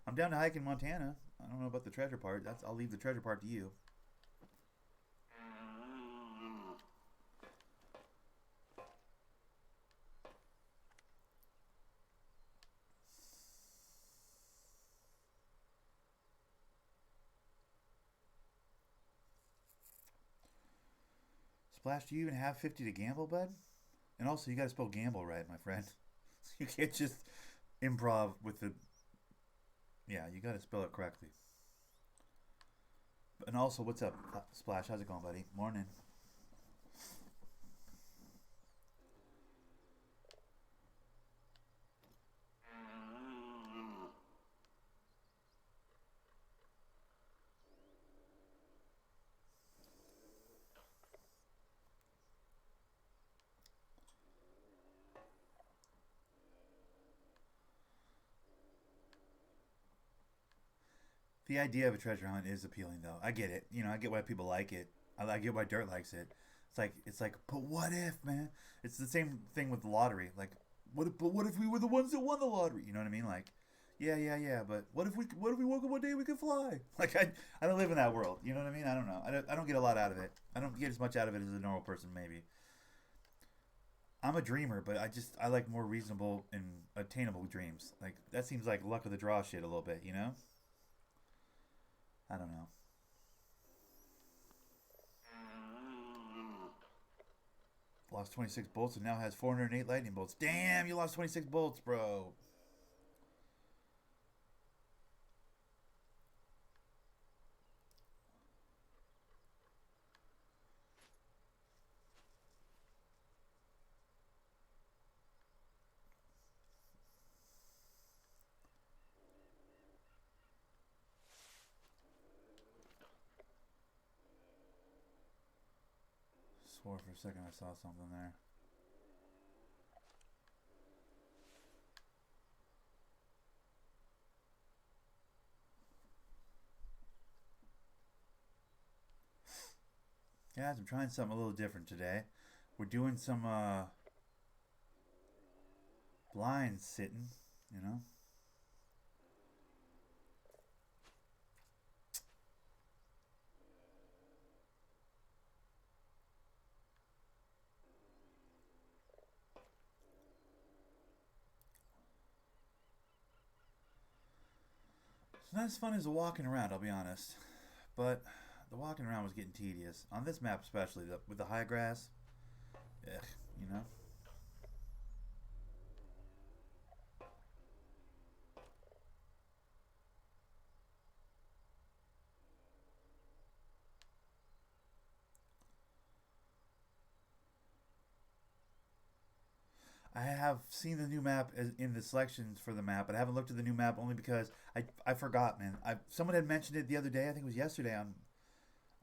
I'm down to hike in Montana. I don't know about the treasure part. I'll leave the treasure part to you. Splash, do you even have 50 to gamble, bud? And also, you got to spell gamble right, my friend. You can't just improv with the. Yeah, you got to spell it correctly. And also, what's up, Splash? How's it going, buddy? Morning. The idea of a treasure hunt is appealing, though. I get it. I get why people like it. I get why Dirt likes it. It's like, but what if, man? It's the same thing with the lottery. Like, but what if we were the ones that won the lottery? You know what I mean? Like, yeah, yeah, yeah. But what if we woke up one day and we could fly? Like, I don't live in that world. You know what I mean? I don't know. I don't get a lot out of it. I don't get as much out of it as a normal person, maybe. I'm a dreamer, but I like more reasonable and attainable dreams. Like that seems like luck of the draw shit a little bit. I don't know. Lost 26 bolts and now has 408 lightning bolts. Damn, you lost 26 bolts, bro. Swore for a second I saw something there. Guys, I'm trying something a little different today. We're doing some blind sitting. It's not as fun as the walking around, I'll be honest. But the walking around was getting tedious. On this map especially, with the high grass. Ugh, you know? I have seen the new map in the selections for the map, but I haven't looked at the new map only because I forgot, man. Someone had mentioned it the other day. I think it was yesterday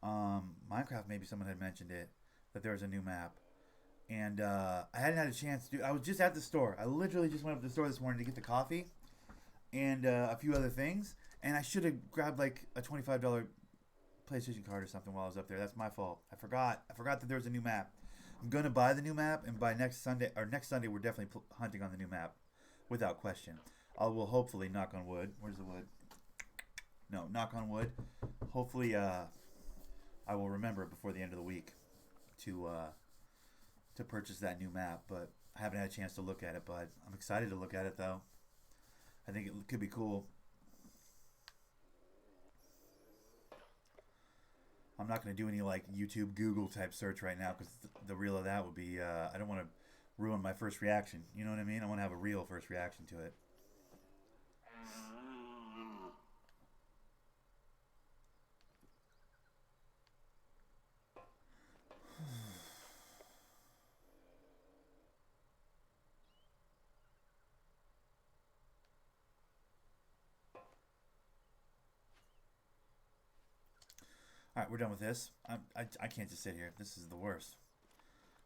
on Minecraft. Maybe someone had mentioned it that there was a new map, and I hadn't had a chance to do. I was just at the store. I literally just went up to the store this morning to get the coffee and a few other things, and I should have grabbed like a $25 PlayStation card or something while I was up there. That's my fault. I forgot. I forgot that there was a new map. I'm gonna buy the new map, and by next Sunday, we're definitely hunting on the new map, without question. I will hopefully knock on wood. Where's the wood? No, knock on wood. Hopefully, I will remember before the end of the week to purchase that new map. But I haven't had a chance to look at it. But I'm excited to look at it though. I think it could be cool. I'm not going to do any like YouTube Google type search right now because the real of that would be I don't want to ruin my first reaction. You know what I mean? I want to have a real first reaction to it. All right, we're done with this. I can't just sit here. This is the worst.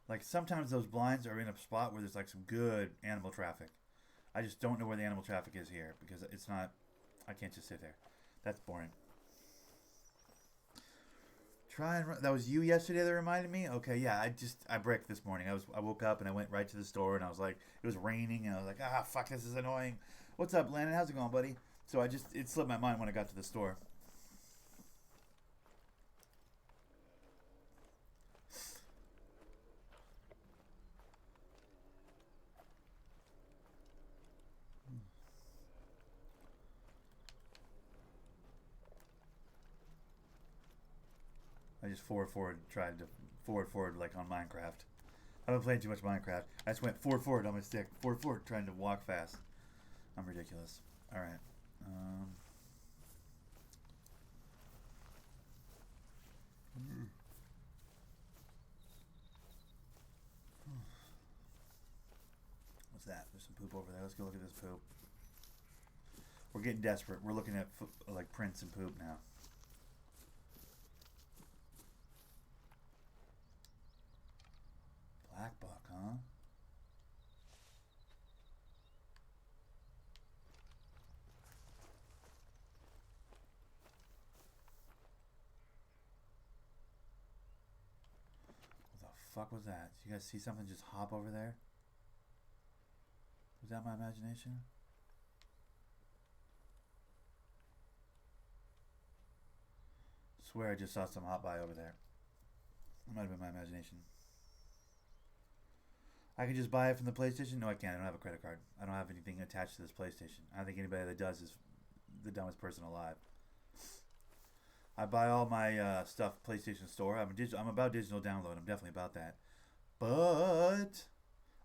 Like sometimes those blinds are in a spot where there's like some good animal traffic. I just don't know where the animal traffic is here because it's not. I can't just sit there. That's boring. Try and run. That was you yesterday that reminded me. Okay, yeah. I bricked this morning. I woke up and I went right to the store and I was like, it was raining and I was like, ah, fuck, this is annoying. What's up, Landon? How's it going, buddy? So it slipped my mind when I got to the store. I just tried to forward like on Minecraft. I've been playing too much Minecraft. I just went forward on my stick. Forward, trying to walk fast. I'm ridiculous. Alright. What's that? There's some poop over there. Let's go look at this poop. We're getting desperate. We're looking at like prints and poop now. Black buck, huh? What the fuck was that? Did you guys see something just hop over there? Was that my imagination? Swear I just saw some hop by over there. That might have been my imagination. I can just buy it from the PlayStation? No, I can't. I don't have a credit card. I don't have anything attached to this PlayStation. I don't think anybody that does is the dumbest person alive. I buy all my stuff PlayStation Store. I'm about digital download. I'm definitely about that. But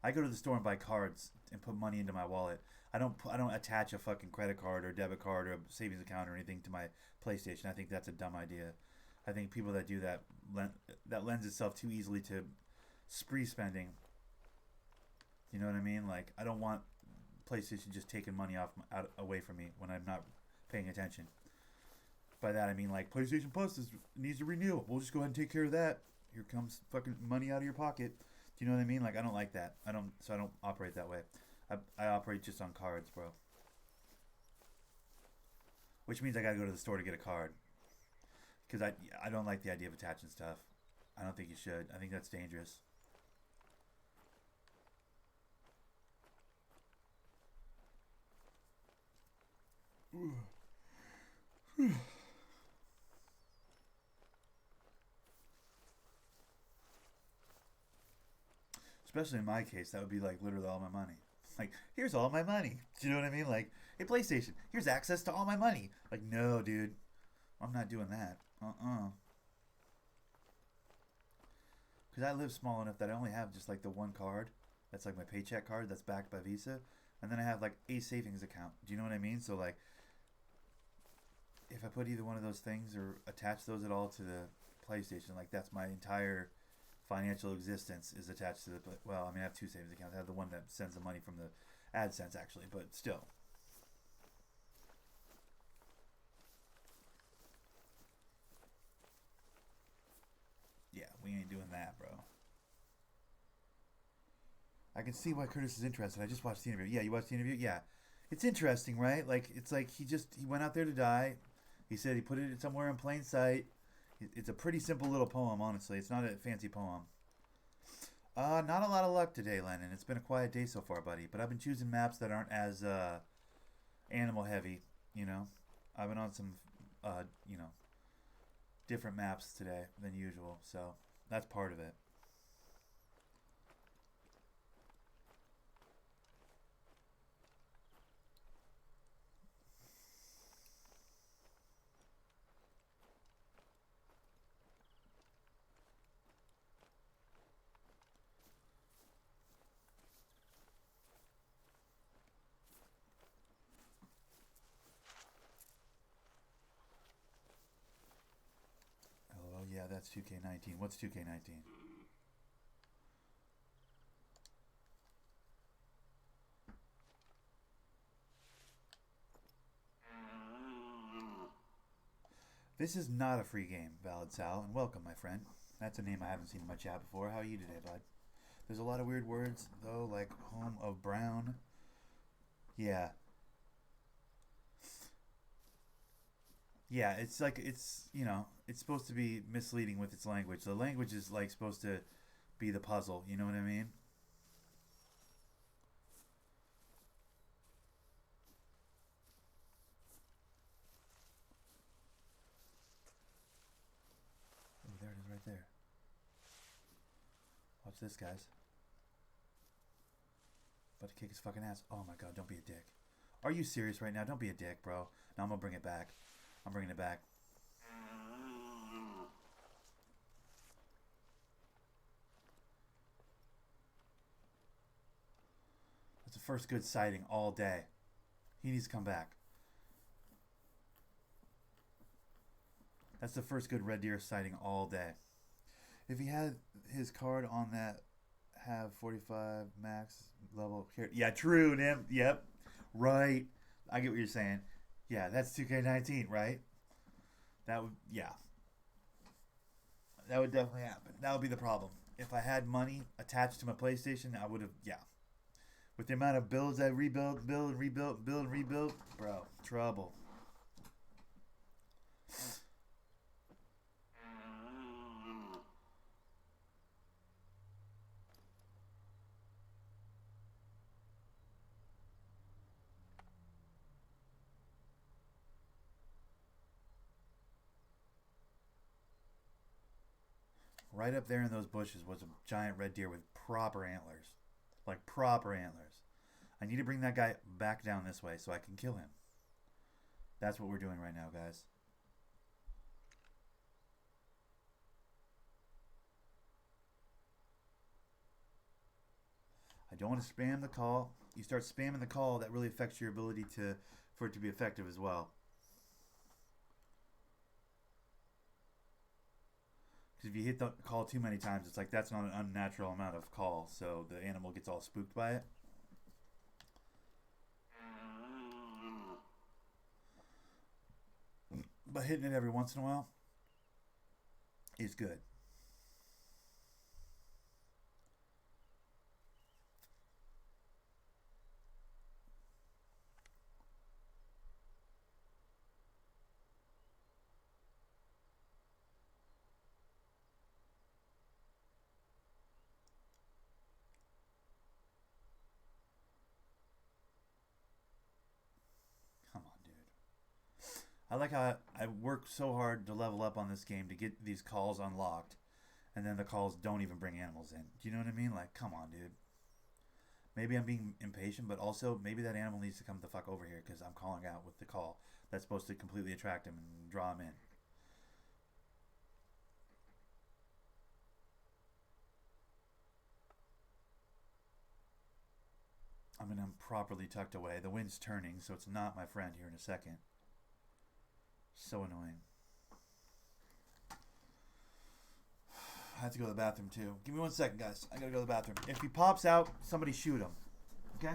I go to the store and buy cards and put money into my wallet. I don't attach a fucking credit card or debit card or a savings account or anything to my PlayStation. I think that's a dumb idea. I think people that do that lends itself too easily to spree spending. You know what I mean? Like, I don't want PlayStation just taking money away from me when I'm not paying attention. By that I mean like PlayStation Plus needs to renew. We'll just go ahead and take care of that. Here comes fucking money out of your pocket. Do you know what I mean? Like, I don't like that. I don't operate that way. I operate just on cards, bro. Which means I gotta go to the store to get a card. Because I don't like the idea of attaching stuff. I don't think you should. I think that's dangerous. Especially in my case, that would be like literally all my money. Like, here's all my money. Do you know what I mean? Like, hey, PlayStation, here's access to all my money. Like, no, dude. I'm not doing that. Because I live small enough that I only have just like the one card. That's like my paycheck card that's backed by Visa. And then I have like a savings account. Do you know what I mean? So, like, if I put either one of those things or attach those at all to the PlayStation, like, that's my entire financial existence is attached to the. Well, I mean, I have two savings accounts. I have the one that sends the money from the AdSense, actually, but still. Yeah, we ain't doing that, bro. I can see why Curtis is interested. I just watched the interview. Yeah, you watched the interview? Yeah. It's interesting, right? Like, it's like he went out there to die. He said he put it somewhere in plain sight. It's a pretty simple little poem, honestly. It's not a fancy poem. Not a lot of luck today, Lennon. It's been a quiet day so far, buddy. But I've been choosing maps that aren't as animal heavy, you know? I've been on some, you know, different maps today than usual. So that's part of it. that's 2K19. What's 2K19? This is not a free game, Valid Sal, and welcome, my friend. That's a name I haven't seen in my chat before. How are you today, bud? There's a lot of weird words, though, like home of brown. Yeah. Yeah, it's like, it's supposed to be misleading with its language. The language is, like, supposed to be the puzzle, you know what I mean? Oh, there it is right there. Watch this, guys. About to kick his fucking ass. Oh my god, don't be a dick. Are you serious right now? Don't be a dick, bro. No, I'm gonna bring it back. I'm bringing it back. That's the first good sighting all day. He needs to come back. That's the first good red deer sighting all day. If he had his card on that have 45 max level here. Yeah, true, Nim. Yep. Right. I get what you're saying. Yeah, that's 2K19, right? That would, yeah. That would definitely happen. That would be the problem. If I had money attached to my PlayStation, I would have, yeah. With the amount of builds I rebuild, build, rebuild, build, rebuild, bro, trouble. Right up there in those bushes was a giant red deer with proper antlers. Like proper antlers. I need to bring that guy back down this way so I can kill him. That's what we're doing right now, guys. I don't want to spam the call. You start spamming the call, that really affects your ability for it to be effective as well. Because if you hit the call too many times, it's like that's not an unnatural amount of call, so the animal gets all spooked by it. But hitting it every once in a while is good. Come on, dude. I like how I work so hard to level up on this game to get these calls unlocked, and then the calls don't even bring animals in. Do you know what I mean? Like, come on, dude. Maybe I'm being impatient, but also maybe that animal needs to come the fuck over here because I'm calling out with the call. That's supposed to completely attract him and draw him in. I mean, I'm properly tucked away. The wind's turning, so it's not my friend here in a second. So annoying. I have to go to the bathroom too. Give me 1 second, guys. I gotta go to the bathroom. If he pops out, somebody shoot him. Okay?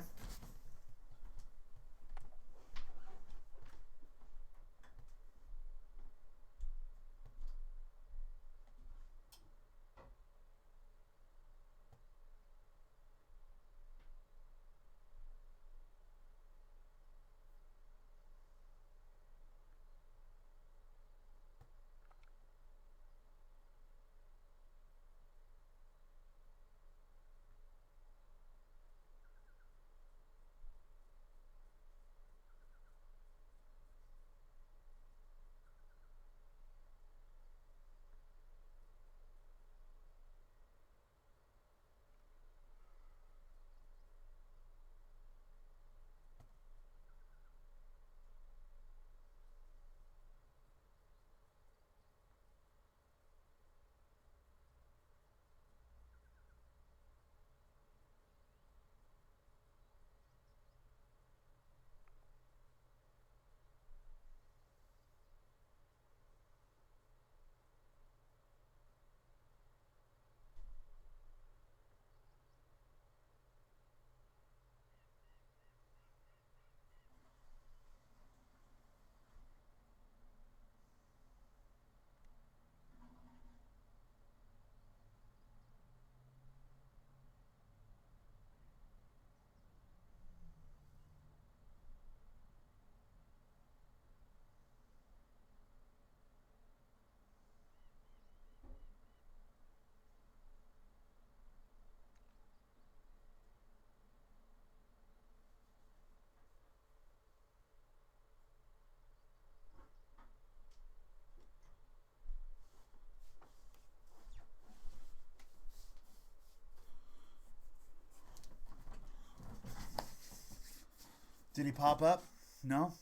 Did he pop up? No?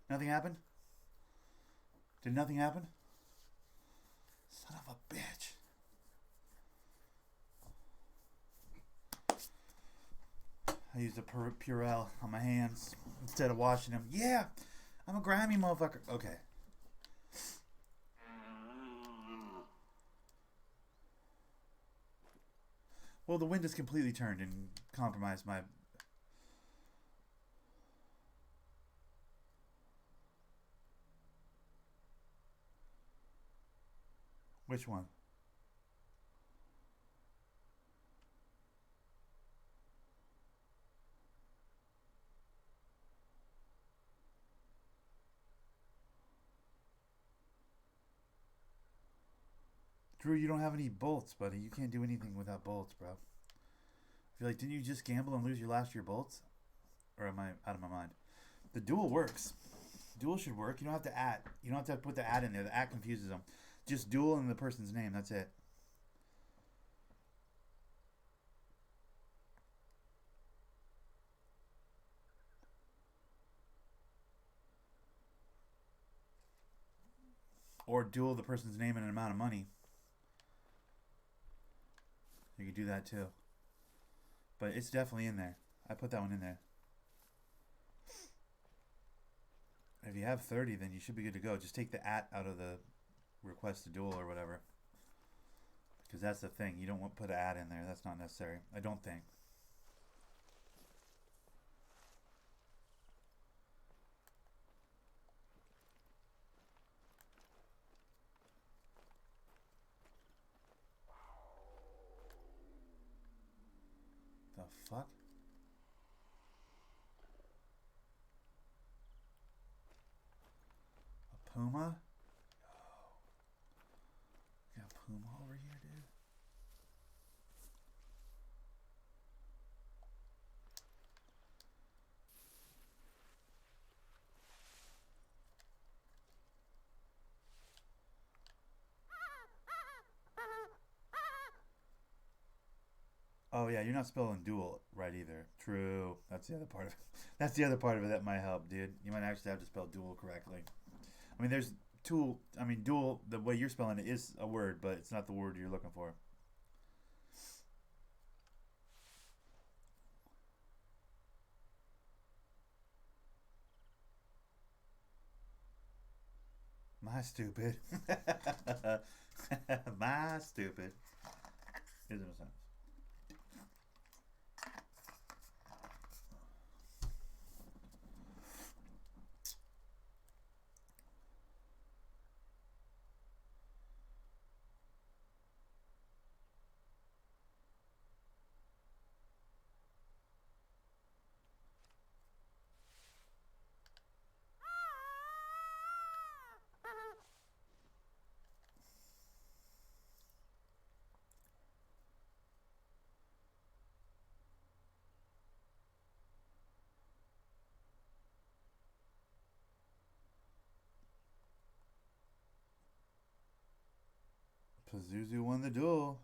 Nothing happened? Did nothing happen? Son of a bitch. I used a Purell on my hands instead of washing them. Yeah, I'm a grimy motherfucker. Okay. Well, the wind is completely turned and compromised my... Which one? Drew, you don't have any bolts, buddy. You can't do anything without bolts, bro. I feel like, didn't you just gamble and lose your last year bolts? Or am I out of my mind? The duel works. Duel should work. You don't have to add. You don't have to put the add in there. The add confuses them. Just duel and the person's name. That's it. Or duel the person's name and an amount of money. You could do that too. But it's definitely in there. I put that one in there. If you have 30, then you should be good to go. Just take the at out of the request to duel or whatever. Because that's the thing. You don't want to put an at in there. That's not necessary. I don't think. The fuck? A puma? Got a puma over here, dude. Oh yeah, you're not spelling duel right either. True. That's the other part of it. That's the other part of it that might help, dude. You might actually have to spell duel correctly. I mean, there's tool. I mean, duel. The way you're spelling it is a word, but it's not the word you're looking for. My stupid. My stupid. Isn't it? Pazuzu won the duel.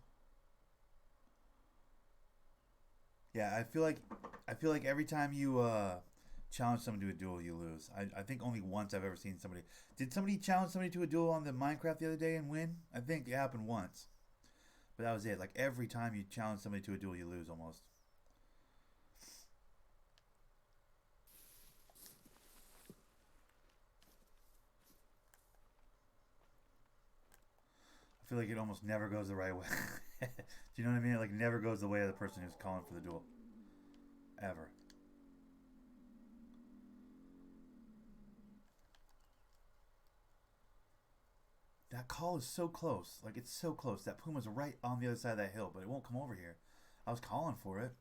Yeah, I feel like every time you challenge someone to a duel, you lose. I think only once I've ever seen somebody. Did somebody challenge somebody to a duel on the Minecraft the other day and win? I think it happened once, but that was it. Like every time you challenge somebody to a duel, you lose almost. I feel like it almost never goes the right way. Do you know what I mean? It like never goes the way of the person who's calling for the duel, ever. That call is so close. Like it's so close. That puma's right on the other side of that hill, but it won't come over here. I was calling for it.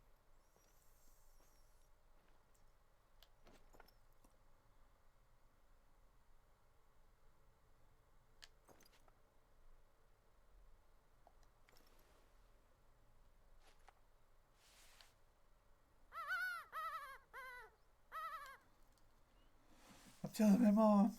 I'm telling my mom.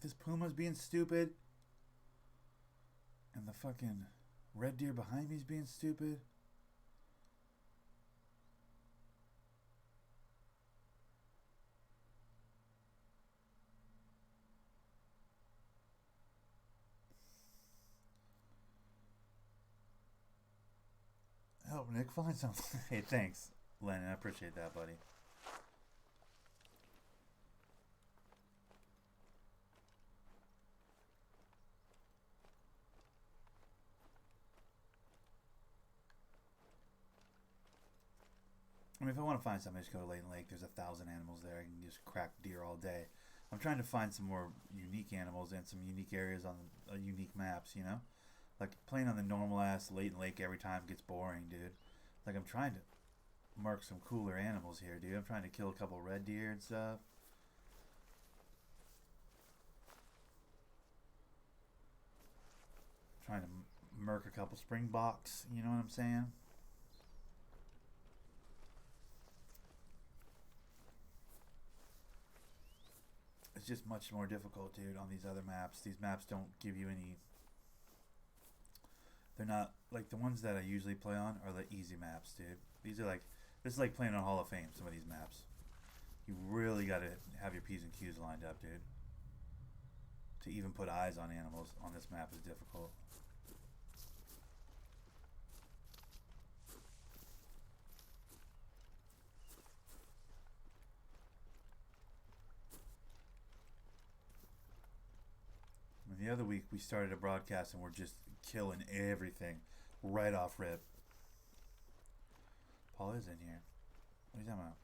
this puma's being stupid. And the fucking red deer behind me is being stupid. Help Nick find something. Hey, thanks, Lennon. I appreciate that, buddy. I mean, if I want to find something, I just go to Layton Lake. There's 1,000 animals there. I can just crack deer all day. I'm trying to find some more unique animals and some unique areas on unique maps, you know? Like, playing on the normal ass Layton Lake every time gets boring, dude. Like, I'm trying to mark some cooler animals here, dude. I'm trying to kill a couple red deer and stuff. Trying to murk a couple springboks, you know what I'm saying? It's just much more difficult, dude, on these other maps. These maps don't give you any... They're not... Like, the ones that I usually play on are the easy maps, dude. These are like... This is like playing on Hall of Fame, some of these maps. You really gotta have your P's and Q's lined up, dude. To even put eyes on animals on this map is difficult. The other week we started a broadcast and we're just killing everything right off rip. Paul is in here. What are you talking about?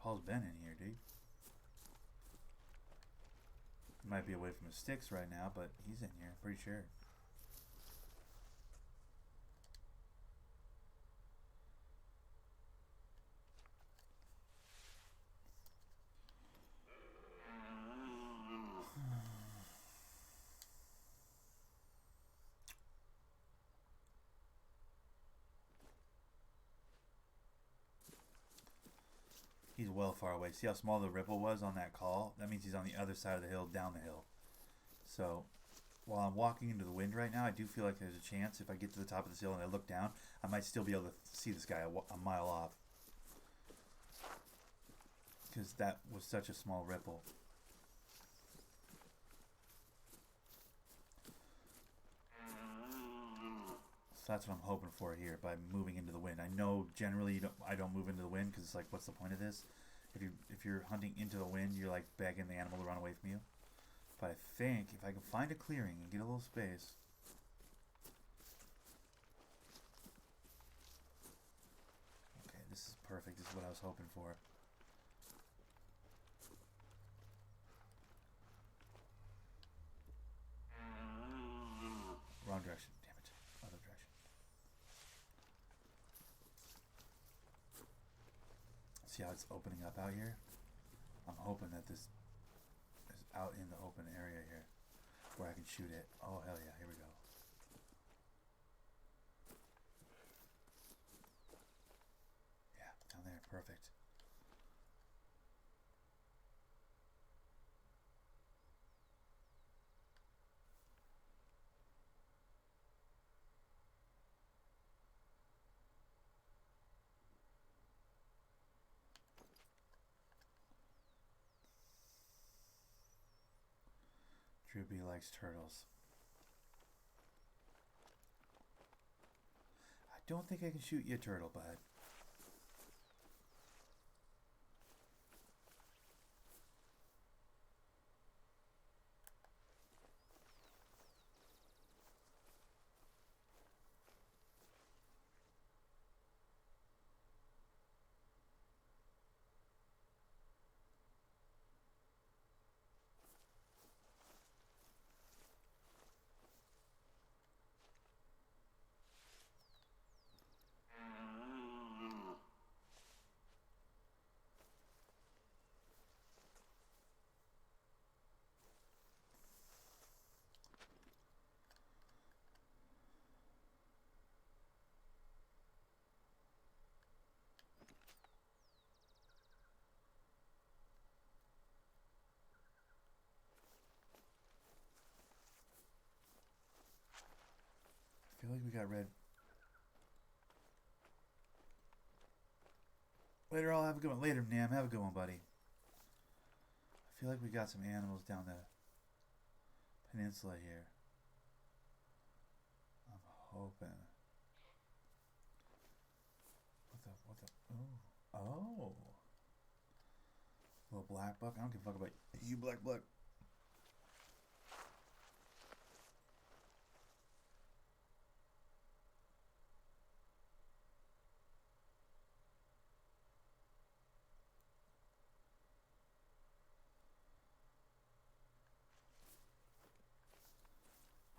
Paul's been in here, dude. He might be away from his sticks right now, but he's in here, pretty sure. He's well far away. See how small the ripple was on that call? That means he's on the other side of the hill, down the hill. So, while I'm walking into the wind right now, I do feel like there's a chance if I get to the top of this hill and I look down, I might still be able to see this guy a mile off. Because that was such a small ripple. So that's what I'm hoping for here by moving into the wind. I know generally I don't move into the wind because it's like, what's the point of this? If you're hunting into the wind, you're like begging the animal to run away from you. But I think if I can find a clearing and get a little space. Okay, this is perfect. This is what I was hoping for. Wrong direction. Damn it. Other direction. See how it's opening up out here? I'm hoping that this is out in the open area here where I can shoot it. Oh, hell yeah. Here we go. Yeah, down there. Perfect. Droopy likes turtles. I don't think I can shoot you a turtle, bud. feel like we got red. Later, all have a good one. Later, Nam. Have a good one, buddy. I feel like we got some animals down the peninsula here. I'm hoping. What the? Oh. Little black buck. I don't give a fuck about you, black buck.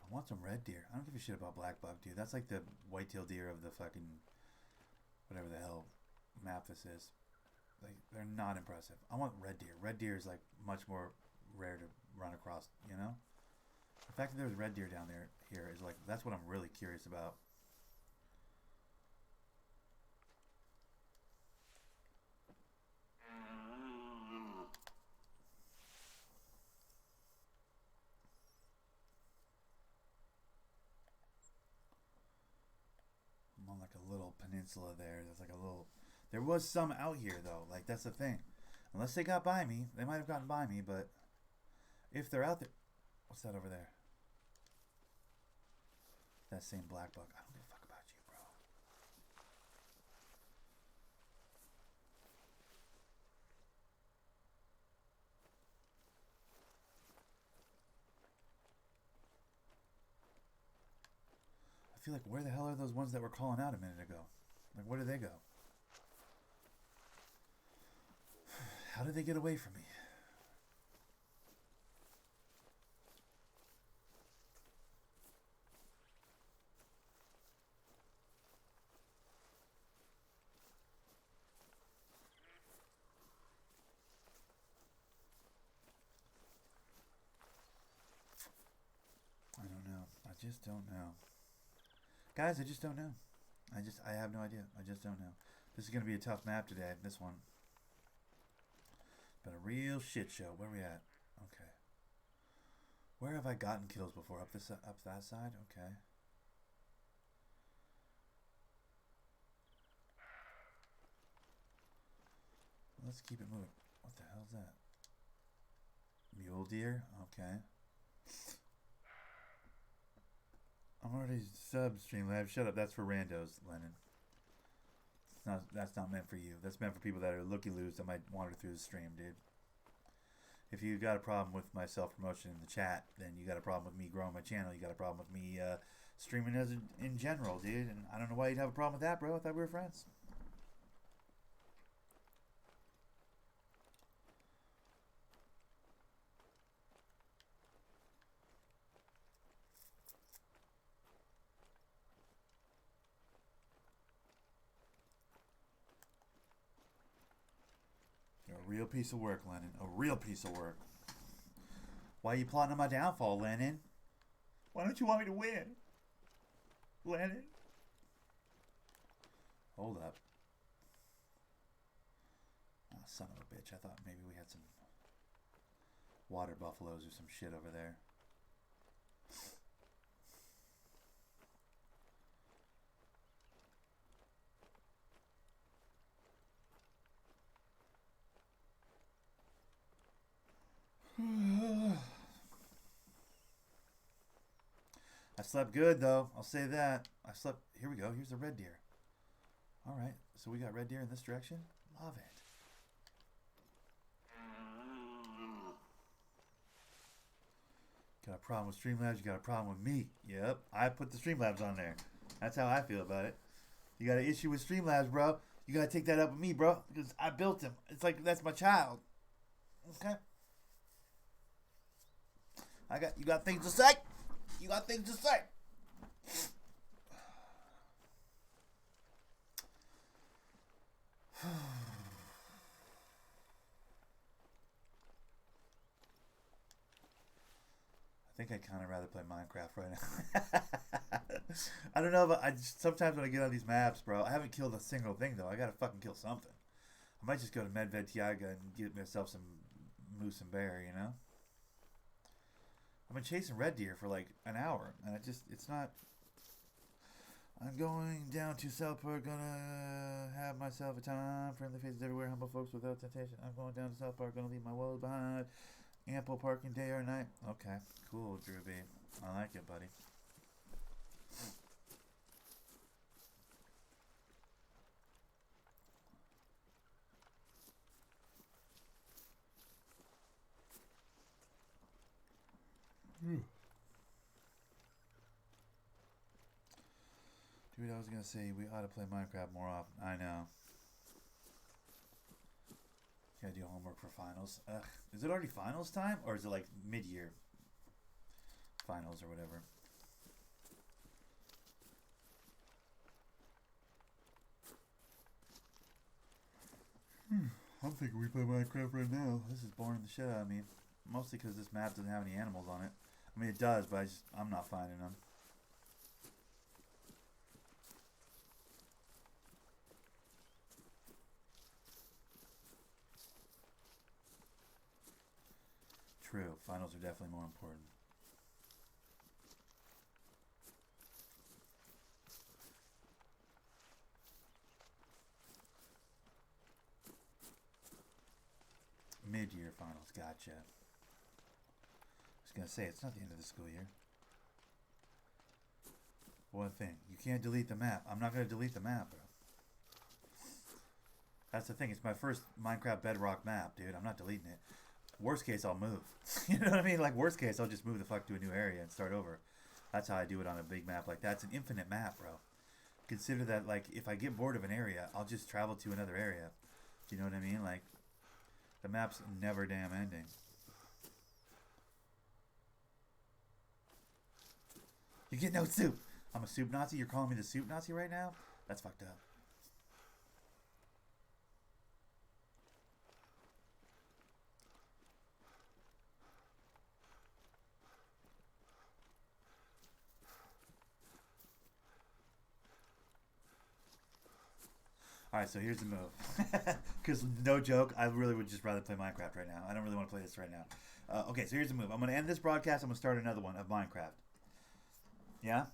I want some red deer. I don't give a shit about black buck, dude. That's like the white-tailed deer of the fucking whatever the hell map this is. Like, they're not impressive. I want red deer. Red deer is like much more rare to run across, you know? The fact that there's red deer down there here is like, that's what I'm really curious about. I'm on like a little peninsula there. There's like a little... There was some out here, though. Like, that's the thing. Unless they got by me. They might have gotten by me, but... If they're out there... What's that over there? That same black buck. I don't give a fuck about you, bro. I feel like, where the hell are those ones that were calling out a minute ago? Like, where did they go? How did they get away from me? I don't know. I just don't know. Guys, I just don't know. I have no idea. I just don't know. This is going to be a tough map today, this one. Been a real shit show. Where are we at? Okay. Where have I gotten kills before? Up that side? Okay. Let's keep it moving. What the hell's that? Mule deer? Okay. I'm already Streamlab. Shut up. That's for randos, Lennon. That's not meant for you. That's meant for people that are looky-loos that might wander through the stream, dude. If you got a problem with my self-promotion in the chat, then you got a problem with me growing my channel. You got a problem with me streaming as in general, dude. And I don't know why you'd have a problem with that, bro. I thought we were friends. A real piece of work, Lennon. A real piece of work. Why are you plotting on my downfall, Lennon? Why don't you want me to win? Lennon? Hold up. Oh, son of a bitch. I thought maybe we had some water buffaloes or some shit over there. I slept good, though. I'll say that. I slept... Here we go. Here's the red deer. All right. So we got red deer in this direction. Love it. Got a problem with Streamlabs. You got a problem with me. Yep. I put the Streamlabs on there. That's how I feel about it. You got an issue with Streamlabs, bro. You got to take that up with me, bro. Because I built him. It's like, that's my child. Okay? You got things to say? You got things to say? I think I'd kind of rather play Minecraft right now. I don't know, but sometimes when I get on these maps, bro, I haven't killed a single thing, though. I gotta fucking kill something. I might just go to Medved Tiaga and get myself some moose and bear, you know? I've been chasing red deer for like an hour, and it's not... I'm going down to South Park, gonna have myself a time. Friendly faces everywhere, humble folks without temptation. I'm going down to South Park, gonna leave my woes behind. Ample parking day or night. Okay, cool, Drew B. I like it, buddy. Dude, I was gonna say we ought to play Minecraft more often. I know. Gotta do homework for finals. Ugh. Is it already finals time? Or is it like mid-year finals or whatever? I'm thinking we play Minecraft right now. This is boring the shit out of me. Mostly because this map doesn't have any animals on it. I mean, it does, but I'm not finding them. True. Finals are definitely more important. Mid-year finals. Gotcha. I was gonna say, it's not the end of the school year. One thing. You can't delete the map. I'm not gonna delete the map, bro. That's the thing. It's my first Minecraft Bedrock map, dude. I'm not deleting it. Worst case, I'll move. You know what I mean? Like, worst case, I'll just move the fuck to a new area and start over. That's how I do it on a big map like that. It's an infinite map, bro. Consider that, like, if I get bored of an area, I'll just travel to another area. You know what I mean? Like, the map's never damn ending. You get no soup. I'm a soup Nazi? You're calling me the soup Nazi right now? That's fucked up. Alright, so here's the move. Because, no joke, I really would just rather play Minecraft right now. I don't really want to play this right now. Okay, so here's the move. I'm going to end this broadcast. I'm going to start another one of Minecraft. Yeah?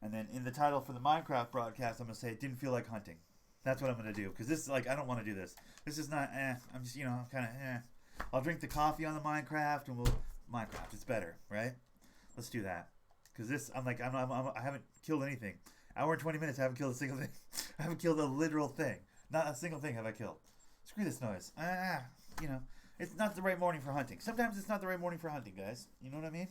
And then in the title for the Minecraft broadcast, I'm going to say it didn't feel like hunting. That's what I'm going to do. Because this is like, I don't want to do this. This is not, I'm just, kind of, I'll drink the coffee on the Minecraft and we'll, Minecraft, it's better, right? Let's do that. Because this, I'm like, I haven't killed anything. Hour and 20 minutes, I haven't killed a single thing. I haven't killed a literal thing. Not a single thing have I killed. Screw this noise. It's not the right morning for hunting. Sometimes it's not the right morning for hunting, guys. You know what I mean?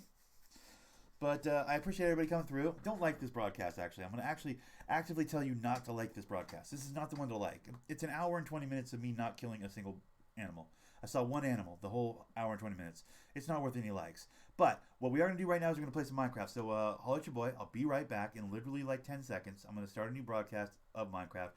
But I appreciate everybody coming through. Don't like this broadcast, actually. I'm going to actually actively tell you not to like this broadcast. This is not the one to like. It's an hour and 20 minutes of me not killing a single animal. I saw one animal the whole hour and 20 minutes. It's not worth any likes. But what we are going to do right now is we're going to play some Minecraft. So holla at your boy. I'll be right back in literally like 10 seconds. I'm going to start a new broadcast of Minecraft.